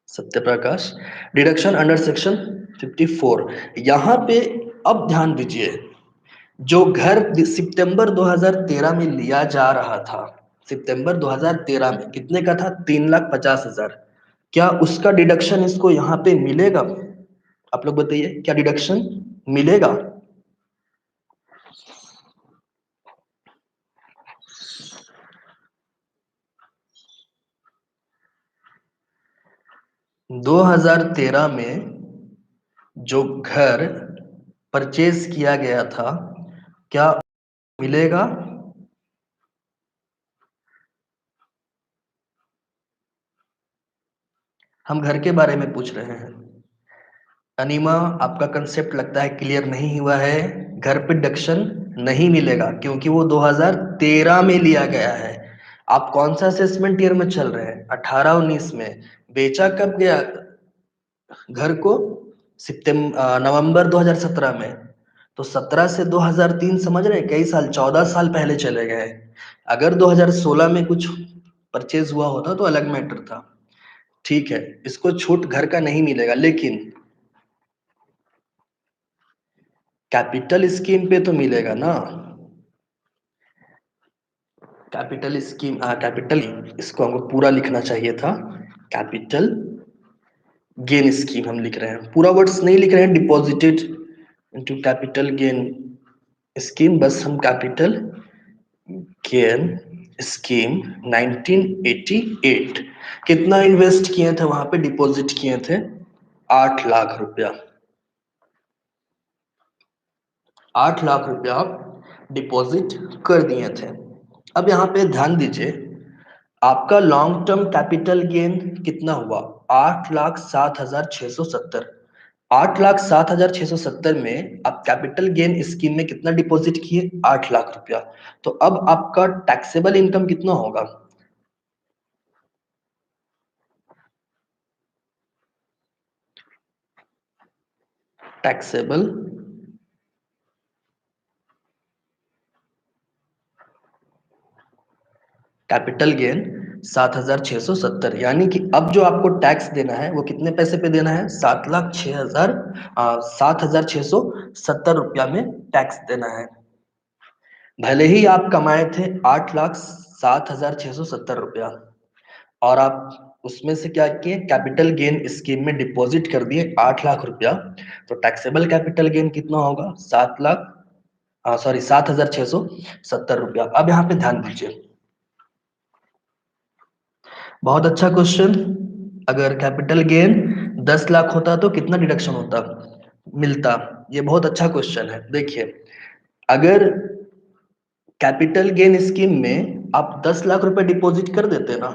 Satyaprakash. Deduction under section 54 यहाँ पे अब ध्यान दीजिए, जो घर सितंबर 2013 में लिया जा रहा था, सितंबर 2013 में कितने का था? 3,50,000। क्या उसका डिडक्शन इसको यहाँ पे मिलेगा? आप लोग बताइए क्या डिडक्शन मिलेगा? दो हजार तेरह में जो घर परचेज किया गया था क्या मिलेगा? हम घर के बारे में पूछ रहे हैं। अनिमा आपका कंसेप्ट लगता है क्लियर नहीं हुआ है। घर पे डिडक्शन नहीं मिलेगा क्योंकि वो 2013 में लिया गया है। आप कौन सा असेसमेंट ईयर में चल रहे हैं? 18-19 में। बेचा कब गया घर को? नवंबर 2017 में। तो 17 से 2003 समझ रहे हैं, कई साल, 14 साल पहले चले गए। अगर 2016 में कुछ परचेज हुआ होता तो अलग मैटर था। ठीक है, इसको छूट घर का नहीं मिलेगा, लेकिन कैपिटल स्कीम पे तो मिलेगा ना। कैपिटल स्कीम, कैपिटल, इसको हमको पूरा लिखना चाहिए था। कैपिटल गेन स्कीम हम लिख रहे हैं, पूरा वर्ड्स नहीं लिख रहे हैं। Deposited into capital gain scheme, बस हम कैपिटल गेन स्कीम 1988 कितना इन्वेस्ट किए थे वहां पे? डिपॉजिट किए थे 8 लाख रुपया। 8 लाख रुपया आप डिपॉजिट कर दिए थे। अब यहाँ पे ध्यान दीजिए, आपका लॉन्ग टर्म कैपिटल गेन कितना हुआ? 8,07,670। 8,07,670 में आप कैपिटल गेन स्कीम में कितना डिपॉजिट किए? 8 लाख रुपया। तो अब आपका टैक्सेबल इनकम कितना होगा? टैक्सेबल कैपिटल गेन 7,670, यानी कि अब जो आपको टैक्स देना है वो कितने पैसे पे देना है? 7,06,70 रुपया में टैक्स देना है। भले ही आप कमाए थे 8,07,670 रुपया, और आप उसमें से क्या किए? कैपिटल गेन स्कीम में डिपॉजिट कर दिए 8 लाख रुपया। तो टैक्सेबल कैपिटल गेन कितना होगा? 7 लाख, सॉरी 7,670 रुपया। अब यहाँ पे ध्यान दीजिए, बहुत अच्छा क्वेश्चन। अगर कैपिटल गेन 10 लाख होता तो कितना डिडक्शन होता, मिलता? ये बहुत अच्छा क्वेश्चन है। देखिए, अगर कैपिटल गेन स्कीम में आप 10 लाख रुपए डिपॉजिट कर देते ना,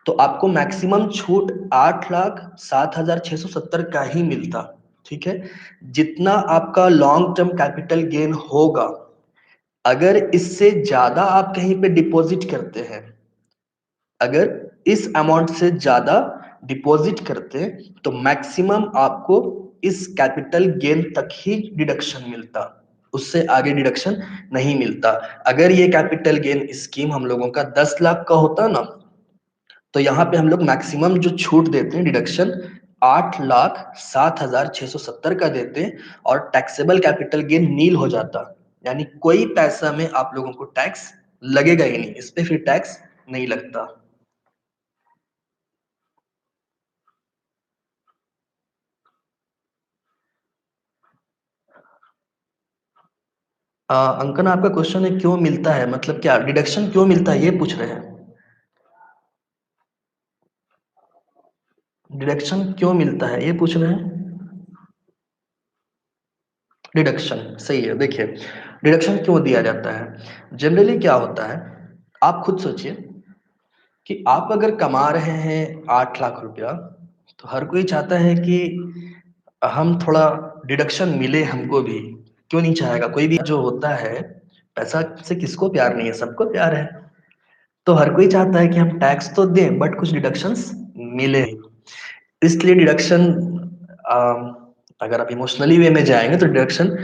तो आपको मैक्सिमम छूट 8,07,670 का ही मिलता। ठीक है, जितना आपका लॉन्ग टर्म कैपिटल गेन होगा, अगर इससे ज्यादा आप कहीं पे डिपॉजिट करते हैं, अगर इस अमाउंट से ज्यादा डिपॉजिट करते, तो मैक्सिमम आपको इस कैपिटल गेन तक ही डिडक्शन मिलता, उससे आगे डिडक्शन नहीं मिलता। अगर ये कैपिटल गेन स्कीम हम लोगों का 10 लाख का होता ना, तो यहाँ पे हम लोग मैक्सिमम जो छूट देते हैं डिडक्शन 8,07,670 का देते हैं, और टैक्सेबल कैपिटल गेन नील हो जाता, यानी कोई पैसा में आप लोगों को टैक्स लगेगा ही नहीं, इस पे फिर टैक्स नहीं लगता। अंकन, आपका क्वेश्चन है क्यों मिलता है, मतलब क्या डिडक्शन क्यों मिलता है, ये पूछ रहे हैं? डिडक्शन क्यों मिलता है ये पूछ रहे हैं? डिडक्शन सही है। देखिए, डिडक्शन क्यों दिया जाता है? जनरली क्या होता है, आप खुद सोचिए कि आप अगर कमा रहे हैं 8 लाख रुपया, तो हर कोई चाहता है कि हम थोड़ा डिडक्शन मिले हमको भी। क्यों नहीं चाहेगा? कोई भी जो होता है, पैसा से किसको प्यार नहीं है, सबको प्यार है। तो हर कोई चाहता है कि हम टैक्स तो दें बट कुछ डिडक्शंस मिले। इसलिए डिडक्शन, अगर आप इमोशनली वे में जाएंगे तो डिडक्शन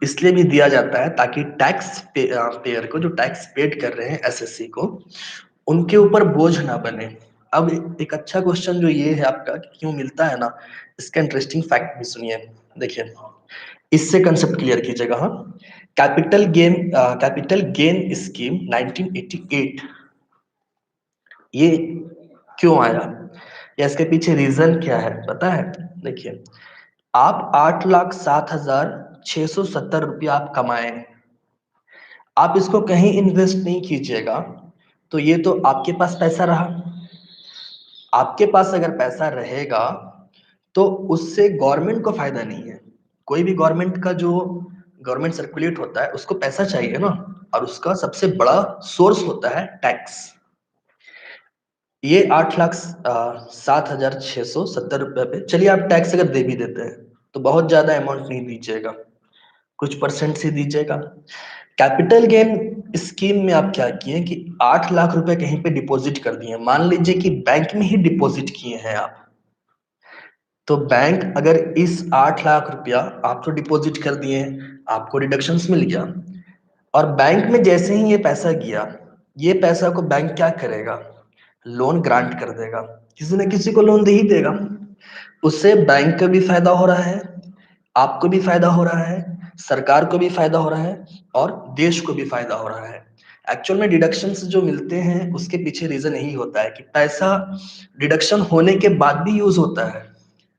इसलिए भी दिया जाता है ताकि पेयर को, जो टैक्स पेड कर रहे हैं एसएससी को, उनके ऊपर बोझ ना बने। अब एक अच्छा क्वेश्चन जो ये है आपका कि क्यों मिलता है ना, इसका इंटरेस्टिंग फैक्ट भी सुनिए। देखिए, इससे कंसेप्ट क्लियर कीजिएगा। हाँ, कैपिटल गेन स्कीम 1988, ये क्यों आया या इसके पीछे रीजन क्या है पता है? देखिए, आप 8,07,670 रुपया आप कमाए, आप इसको कहीं इन्वेस्ट नहीं कीजिएगा, तो ये तो आपके पास पैसा रहा। आपके पास अगर पैसा रहेगा तो उससे गवर्नमेंट को फायदा नहीं है। कोई भी गवर्नमेंट का जो गवर्नमेंट सर्कुलेट होता है उसको पैसा चाहिए ना, और उसका सबसे बड़ा सोर्स होता है टैक्स। ये 8,07,670 रुपये पे चलिए, आप टैक्स अगर दे भी देते हैं तो बहुत ज्यादा अमाउंट नहीं दीजिएगा, कुछ परसेंट से दीजिएगा। कैपिटल गेन स्कीम में आप क्या किए कि 8 लाख रुपए कहीं पे डिपॉजिट कर दिए, मान लीजिए कि बैंक में ही डिपॉजिट किए हैं आप, तो बैंक अगर इस 8 लाख रुपया आप तो डिपॉजिट कर दिए हैं, आपको डिडक्शंस मिल गया, और बैंक में जैसे ही ये पैसा गया, ये पैसा को बैंक क्या करेगा? लोन ग्रांट कर देगा, किसी न किसी को लोन दे ही देगा। उससे बैंक का भी फायदा हो रहा है, आपको भी फायदा हो रहा है, सरकार को भी फायदा हो रहा है, और देश को भी फायदा हो रहा है। एक्चुअल में डिडक्शंस जो मिलते हैं उसके पीछे रीजन यही होता है कि पैसा डिडक्शन होने के बाद भी यूज होता है।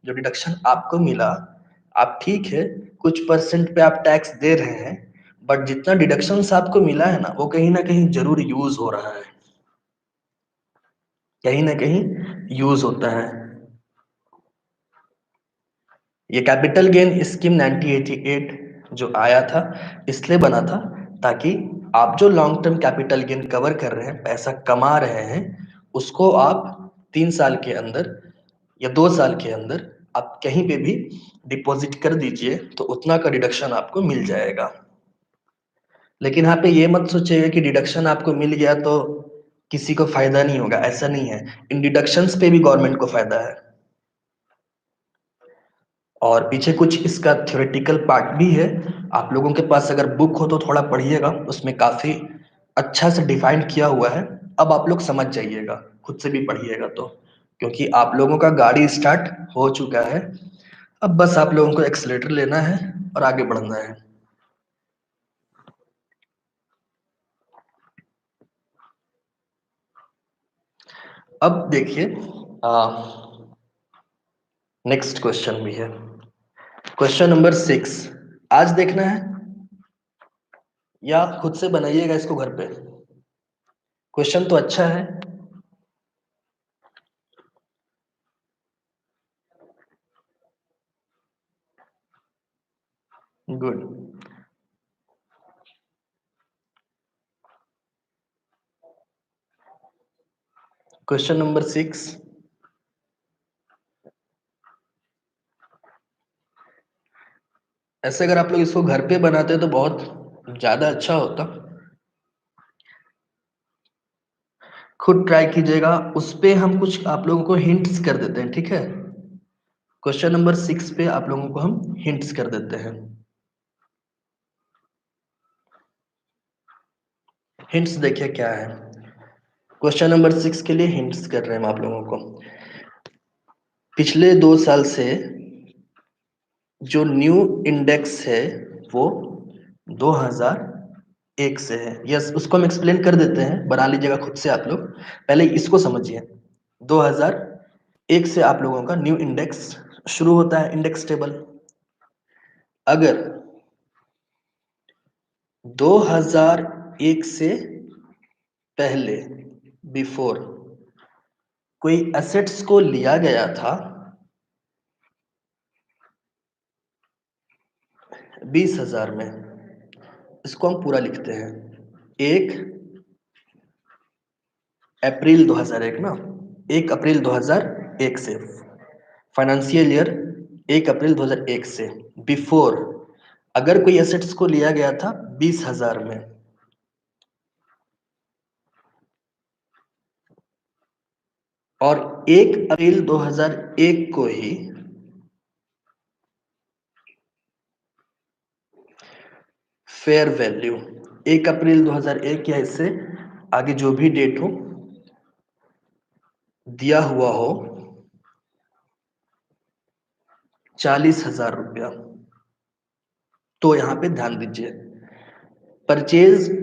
जो डिडक्शन आपको मिला, आप ठीक है कुछ परसेंट पे आप टैक्स दे रहे हैं, बट जितना डिडक्शंस आपको मिला है ना कहीं जरूर यूज हो रहा है, कहीं ना कहीं यूज होता है। ये कैपिटल गेन स्कीम 1988 जो आया था, इसलिए बना था ताकि आप जो long term capital gain cover कर रहे हैं, पैसा कमा रहे हैं, उसको आप 3 साल के अंदर या 2 साल के अंदर आप कहीं पे भी डिपॉजिट कर दीजिए, तो उतना का डिडक्शन आपको मिल जाएगा। लेकिन यहाँ पे ये मत सोचिएगा कि डिडक्शन आपको मिल गया तो किसी को फायदा नहीं होगा, ऐसा नहीं है। इन डिडक्शंस पे भी गवर्नमेंट को फायदा है। और पीछे कुछ इसका थ्योरेटिकल पार्ट भी है। आप लोगों के पास अगर बुक हो तो थोड़ा पढ़िएगा, उसमें काफी अच्छा से डिफाइन किया हुआ है। अब आप लोग समझ जाइएगा, खुद से भी पढ़िएगा तो, क्योंकि आप लोगों का गाड़ी स्टार्ट हो चुका है। अब बस आप लोगों को एक्सीलेटर लेना है और आगे बढ़ना है। अब देखिए, नेक्स्ट क्वेश्चन भी है, क्वेश्चन नंबर 6। आज देखना है या खुद से बनाइएगा इसको घर पे? क्वेश्चन तो अच्छा है। गुड। क्वेश्चन नंबर 6, ऐसे अगर आप लोग इसको घर पे बनाते तो बहुत ज्यादा अच्छा होता। खुद ट्राई कीजिएगा, उस पे हम कुछ आप लोगों को हिंट्स कर देते हैं, ठीक है? क्वेश्चन नंबर 6 पे आप लोगों को हम हिंट्स कर देते हैं। हिंट्स देखिए क्या है। क्वेश्चन नंबर 6 के लिए हिंट्स कर रहे हैं हम आप लोगों को। पिछले 2 साल से जो न्यू इंडेक्स है वो 2001 से है। यस, उसको हम एक्सप्लेन कर देते हैं, बना लीजिएगा खुद से आप लोग। पहले इसको समझिए। 2001 से आप लोगों का न्यू इंडेक्स शुरू होता है, इंडेक्स टेबल। अगर 2001 से पहले, बिफोर, कोई एसेट्स को लिया गया था 20,000 में, इसको हम पूरा लिखते हैं। 1 अप्रैल 2001 ना, 1 अप्रैल 2001 से, फाइनेंशियल ईयर 1 अप्रैल 2001 से बिफोर, अगर कोई एसेट्स को लिया गया था 20,000 में, और 1 अप्रैल 2001 को ही फेयर वैल्यू, 1 अप्रैल 2001 या इससे आगे जो भी डेट हो, दिया हुआ हो 40,000 रुपया। तो यहां पे ध्यान दीजिए, परचेज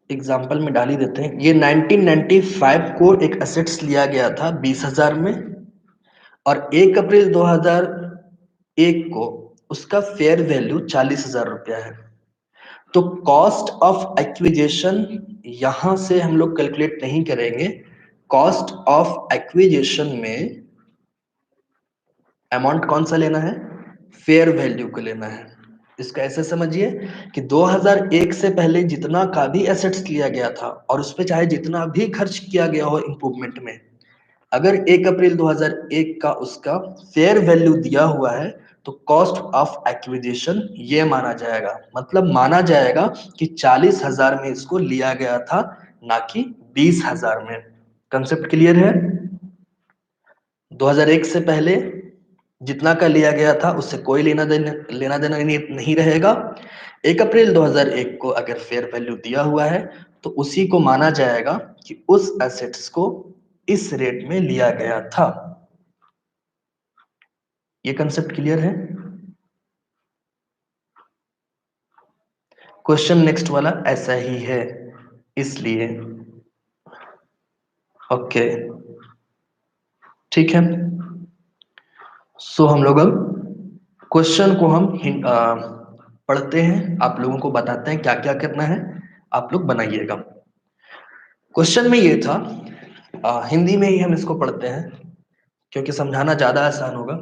एग्जाम्पल में डाल ही देते हैं। ये 1995 को एक असेट्स लिया गया था 20,000 में, और 1 अप्रैल 2001 को उसका फेयर वैल्यू 40,000 रुपया है। तो कॉस्ट ऑफ एक्विजिशन यहां से हम लोग कैलकुलेट नहीं करेंगे। कॉस्ट ऑफ एक्विजिशन में अमाउंट कौन सा लेना है? फेयर वैल्यू को लेना है। इसको ऐसे समझिए कि 2001 से पहले जितना का भी एसेट्स लिया गया था, और उस पे चाहे जितना भी खर्च किया गया हो इंप्रूवमेंट में, अगर 1 अप्रैल 2001 का उसका फेयर वैल्यू दिया हुआ है, तो कॉस्ट ऑफ एक्विजिशन ये माना जाएगा। मतलब माना जाएगा कि 40,000 में इसको लिया गया था, ना कि 20,000 में। कंसेप्ट क्लियर है? 2001 से पहले जितना का लिया गया था उससे कोई लेना देना नहीं रहेगा। 1 अप्रैल 2001 को अगर फेयर वैल्यू दिया हुआ है, तो उसी को माना जाएगा कि उस एसेट्स को इस रेट में लिया गया था। ये कंसेप्ट क्लियर है? क्वेश्चन नेक्स्ट वाला ऐसा ही है, इसलिए ओके, ठीक है। सो हम लोग अब क्वेश्चन को हम पढ़ते हैं, आप लोगों को बताते हैं क्या क्या करना है, आप लोग बनाइएगा। क्वेश्चन में ये था, हिंदी में ही हम इसको पढ़ते हैं क्योंकि समझाना ज्यादा आसान होगा।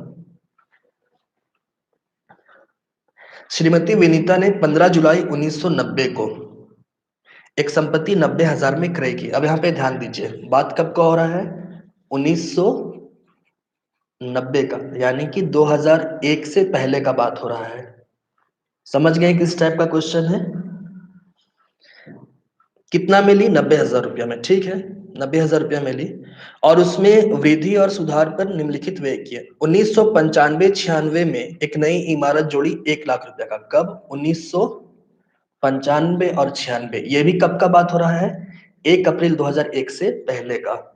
श्रीमती विनीता ने 15 जुलाई 1990 को एक संपत्ति 90,000 में क्रय की। अब यहाँ पे ध्यान दीजिए, बात कब का हो रहा है? 1990 का, यानी कि 2001 से पहले का बात हो रहा है। समझ गए किस टाइप का क्वेश्चन है? कितना मिली? 90,000 रुपया में, ठीक है, 90,000 रुपया मिली, और उसमें वृद्धि और सुधार पर निम्नलिखित व्यय किए। 1995-96 में एक नई इमारत जोड़ी 1 लाख रुपया का। कब? 1995 और 96, ये भी कब का बात हो रहा है? 1 अप्रैल 2001 से पहले का।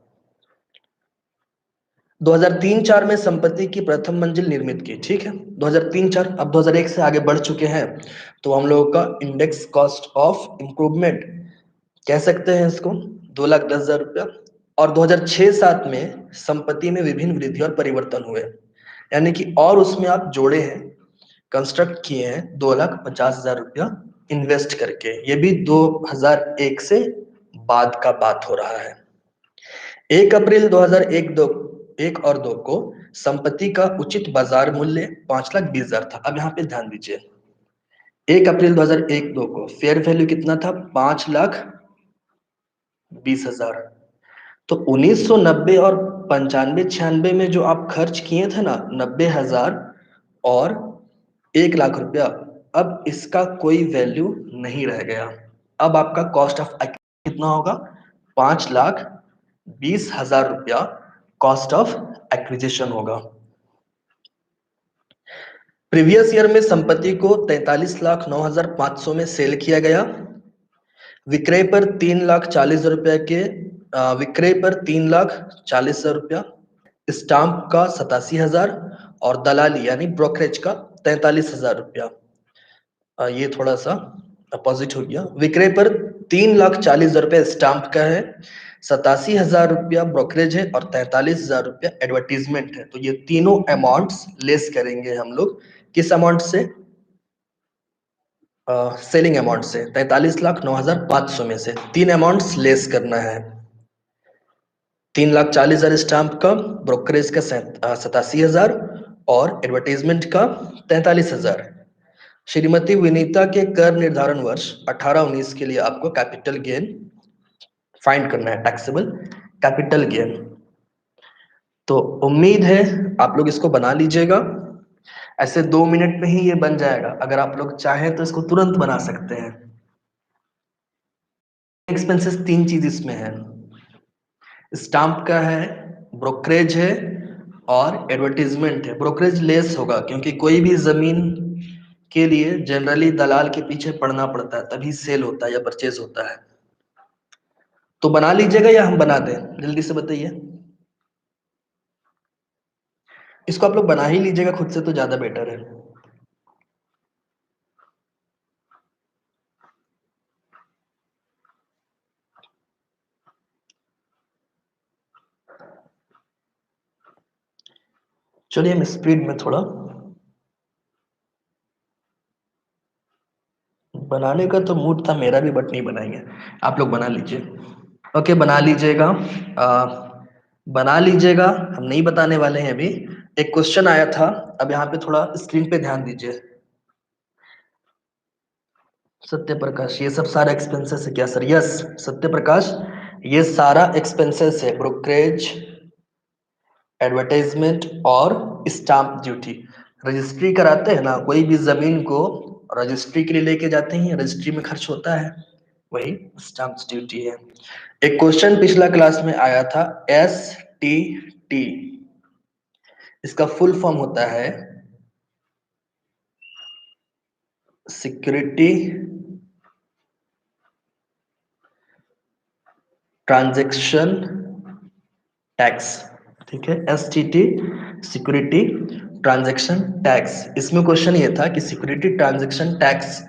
2003-04 में संपत्ति की प्रथम मंजिल निर्मित की, ठीक है, 2003-04। अब 2001 से आगे बढ़ चुके हैं, तो हम लोगों का इंडेक्स कॉस्ट ऑफ इम्प्रूवमेंट कह सकते हैं इसको, 2,10,000 रुपया। और 2006-07 में संपत्ति में विभिन्न वृद्धि और परिवर्तन हुए, यानी कि और उसमें आप जोड़े हैं, कंस्ट्रक्ट किए हैं 2,50,000 रुपया इन्वेस्ट करके। ये भी 2001 से बाद का बात हो रहा है। 1 अप्रैल 2001 1 और 2 को संपत्ति का उचित बाजार मूल्य 5,20,000 था। अब यहाँ पे ध्यान दीजिए, 1 अप्रैल 2001-2 को फेयर वैल्यू कितना था? 5,20,000। तो 1990 और 95-96 में जो आप खर्च किए थे ना, 90,000 और 1 लाख रुपया, अब इसका कोई वैल्यू नहीं रह गया। अब आपका कॉस्ट ऑफ कितना होगा? 5,20,000 रुपया कॉस्ट ऑफ एक्विजिशन होगा। प्रीवियस ईयर में संपत्ति को 43,09,500 में सेल किया गया। विक्रय पर 3,40,000 रुपया के विक्रय पर 3,40,000 रुपया, स्टाम्प का 87,000 और दलाली यानी ब्रोकरेज का 43,000 रुपया। ये थोड़ा सा अपोजिट हो गया। विक्रय पर 3,40,000 रुपया स्टाम्प का है, 87,000 रुपया ब्रोकरेज है और 43,000 रुपया एडवर्टीजमेंट है। तो ये तीनों अमाउंट्स लेस करेंगे हम लोग, किस अमाउंट से? सेलिंग अमाउंट से। 43,09,500 में से तीन अमाउंट्स लेस करना है। 3,40,000 स्टाम्प का, ब्रोकरेज का 87,000 और एडवर्टाइजमेंट का 43,000। श्रीमती विनीता के कर निर्धारण वर्ष 18-19 के लिए आपको कैपिटल गेन फाइंड करना है, टैक्सेबल कैपिटल गेन। तो उम्मीद है आप लोग इसको बना लीजिएगा। ऐसे 2 मिनट में ही ये बन जाएगा। अगर आप लोग चाहें तो इसको तुरंत बना सकते हैं। एक्सपेंसेस 3 चीज इसमें है, स्टाम्प का है, ब्रोकरेज है और एडवर्टीजमेंट है। ब्रोकरेज लेस होगा क्योंकि कोई भी जमीन के लिए जनरली दलाल के पीछे पड़ना पड़ता है, तभी सेल होता है या परचेज होता है। तो बना लीजिएगा या हम बना दें? जल्दी से बताइए। इसको आप लोग बना ही लीजिएगा खुद से तो ज्यादा बेटर है। चलिए हम स्पीड में थोड़ा, बनाने का तो मूड था मेरा भी, बट नहीं बनाएंगे, आप लोग बना लीजिए। ओके, बना लीजिएगा, बना लीजिएगा, हम नहीं बताने वाले हैं अभी। एक क्वेश्चन आया था, अब यहाँ पे थोड़ा स्क्रीन पे ध्यान दीजिए। सत्य प्रकाश, ये सब सारा एक्सपेंसेस है क्या सर? यस सत्य प्रकाश, ये सारा एक्सपेंसेस है, ब्रोकरेज, एडवर्टाइजमेंट और स्टाम्प ड्यूटी। रजिस्ट्री कराते हैं ना, कोई भी जमीन को रजिस्ट्री के लिए लेके जाते हैं, रजिस्ट्री में खर्च होता है, वही स्टाम्प ड्यूटी है। एक क्वेश्चन पिछला क्लास में आया था, STT, इसका फुल फॉर्म होता है सिक्योरिटी ट्रांजैक्शन टैक्स, ठीक है, STT सिक्योरिटी ट्रांजैक्शन टैक्स। इसमें क्वेश्चन ये था कि सिक्योरिटी ट्रांजैक्शन टैक्स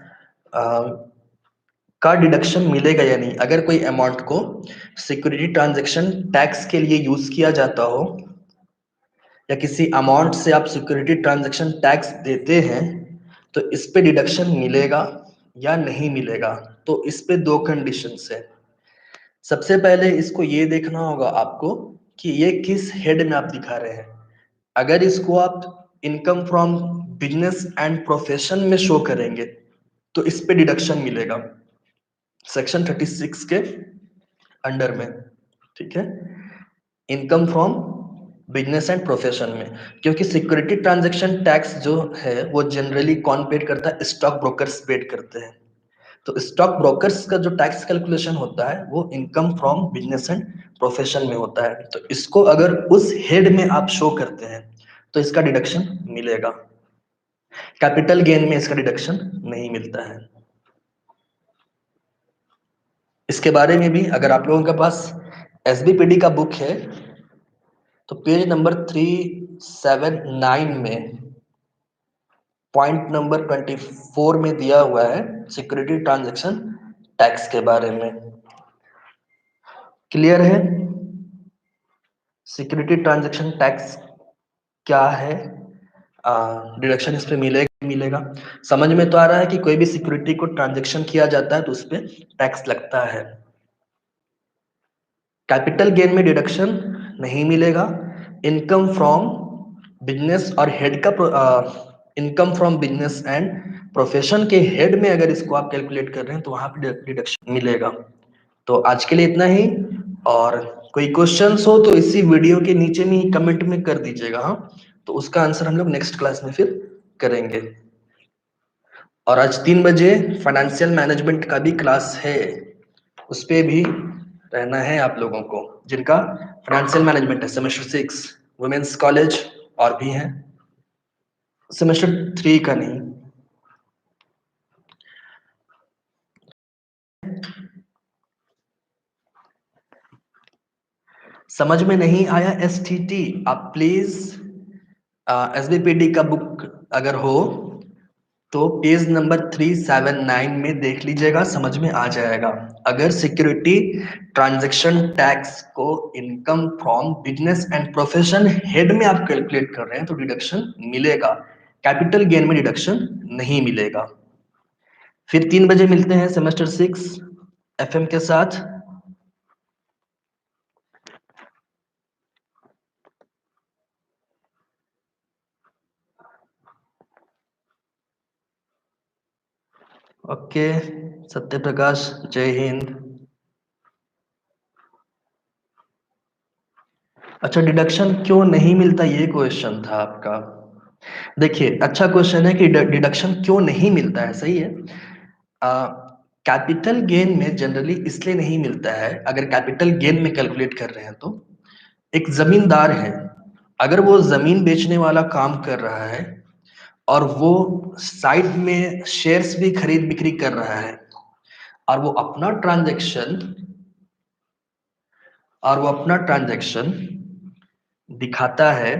का डिडक्शन मिलेगा या नहीं। अगर कोई अमाउंट को सिक्योरिटी ट्रांजैक्शन टैक्स के लिए यूज किया जाता हो, या किसी अमाउंट से आप सिक्योरिटी ट्रांजैक्शन टैक्स देते हैं, तो इस पे डिडक्शन मिलेगा या नहीं मिलेगा। तो इस पे दो कंडीशंस है। सबसे पहले इसको ये देखना होगा आपको कि ये किस हेड में आप दिखा रहे हैं। अगर इसको आप income from business and profession में शो करेंगे तो इस पे डिडक्शन मिलेगा। सेक्शन 36 के अंडर में, ठीक है, income from business and profession में। क्योंकि सिक्योरिटी ट्रांजैक्शन टैक्स जो है वो जनरली कौन पेड करता है, स्टॉक ब्रोकर्स पेड करते हैं। तो स्टॉक ब्रोकर्स का जो टैक्स कैलकुलेशन होता है वो income from business and profession में होता है। तो इसको अगर उस हेड में आप शो करते हैं तो इसका डिडक्शन मिलेगा। कैपिटल गेन में इसका डिडक्शन नहीं मिलता है। इसके बारे में भी अगर आप लोगों के पास एसबीपीडी का बुक है तो पेज नंबर 379 में पॉइंट नंबर 24 में दिया हुआ है सिक्योरिटी ट्रांजैक्शन टैक्स के बारे में। क्लियर है? सिक्योरिटी ट्रांजैक्शन टैक्स क्या है, डिडक्शन इस पे मिलेगा। समझ में तो आ रहा है कि कोई भी सिक्योरिटी को ट्रांजैक्शन किया जाता है तो उस पे टैक्स लगता है। कैपिटल गेन में डिडक्शन नहीं मिलेगा। इनकम फ्रॉम बिजनेस और हेड का income from business and profession के हेड में अगर इसको आप कैलकुलेट कर रहे हैं तो वहां पे डिडक्शन मिलेगा। तो आज के लिए इतना ही, और कोई क्वेश्चंस हो तो इसी वीडियो के नीचे में ही कमेंट में कर दीजिएगा। हाँ, तो उसका आंसर हम लोग नेक्स्ट क्लास में फिर करेंगे। और आज 3 बजे फाइनेंशियल मैनेजमेंट का भी क्लास है, उस पे भी रहना है आप लोगों को, जिनका फाइनेंशियल मैनेजमेंट है सेमेस्टर 6 वुमेन्स कॉलेज, और भी हैं सेमेस्टर 3 का नहीं। समझ में नहीं आया एसटीटी, आप प्लीज एसबीपीडी का बुक अगर हो तो पेज नंबर 379 में देख लीजिएगा, समझ में आ जाएगा। अगर सिक्योरिटी ट्रांजैक्शन टैक्स को income from business and profession head में आप कैलकुलेट कर रहे हैं तो डिडक्शन मिलेगा, कैपिटल गेन में डिडक्शन नहीं मिलेगा। फिर 3 बजे मिलते हैं सेमेस्टर 6 एफएम के साथ। ओके, सत्य प्रकाश, जय हिंद। अच्छा, डिडक्शन क्यों नहीं मिलता ये क्वेश्चन था आपका। देखिए, अच्छा क्वेश्चन है कि डिडक्शन क्यों नहीं मिलता है, सही है। कैपिटल गेन में जनरली इसलिए नहीं मिलता है, अगर कैपिटल गेन में कैलकुलेट कर रहे हैं तो एक जमींदार है, अगर वो जमीन बेचने वाला काम कर रहा है और वो साइड में शेयर्स भी खरीद बिक्री कर रहा है और वो अपना ट्रांजैक्शन दिखाता है,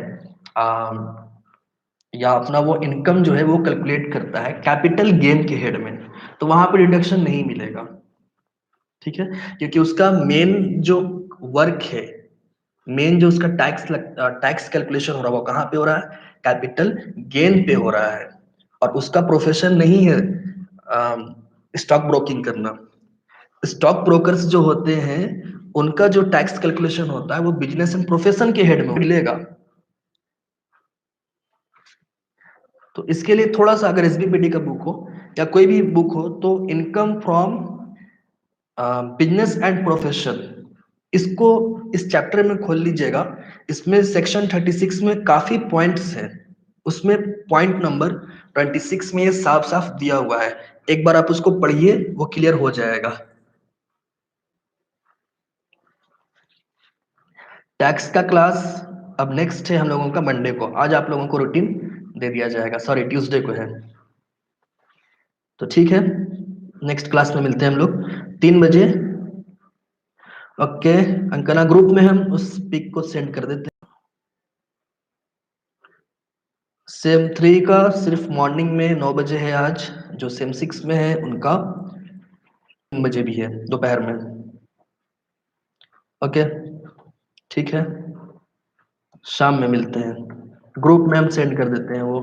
या अपना वो इनकम जो है वो कैलकुलेट करता है कैपिटल गेन के हेड में, तो वहां पर डिडक्शन नहीं मिलेगा। ठीक है, क्योंकि उसका मेन जो वर्क है, मेन जो उसका टैक्स कैलकुलेशन हो रहा है वो कहाँ पे हो रहा है, कैपिटल गेन पे हो रहा है। और उसका प्रोफेशन नहीं है स्टॉक ब्रोकिंग करना। स्टॉक ब्रोकर्स जो होते हैं उनका जो टैक्स कैलकुलेशन होता है वो बिजनेस एंड प्रोफेशन के हेड में मिलेगा। तो इसके लिए थोड़ा सा अगर एसबीपीडी का बुक हो या कोई भी बुक हो तो income from business and profession, इसको इस चैप्टर में खोल लीजिएगा। इसमें सेक्शन 36 में काफी पॉइंट्स हैं, उसमें पॉइंट नंबर 26 में ये साफ साफ दिया हुआ है। एक बार आप उसको पढ़िए, वो क्लियर हो जाएगा। टैक्स का क्लास अब नेक्स्ट है हम लोगों का मंडे को। आज आप लोगों को रूटीन दे दिया जाएगा, सॉरी ट्यूसडे को है। तो ठीक है, नेक्स्ट क्लास में मिलते हैं हम लोग 3 बजे। ओके अंकना, ग्रुप में हम उस पिक को सेंड कर देते हैं। सेम 3 का सिर्फ मॉर्निंग में 9 बजे है आज, जो सेम 6 में है उनका 3 बजे भी है दोपहर में। ओके ठीक है, शाम में मिलते हैं, ग्रुप में हम सेंड कर देते हैं वो।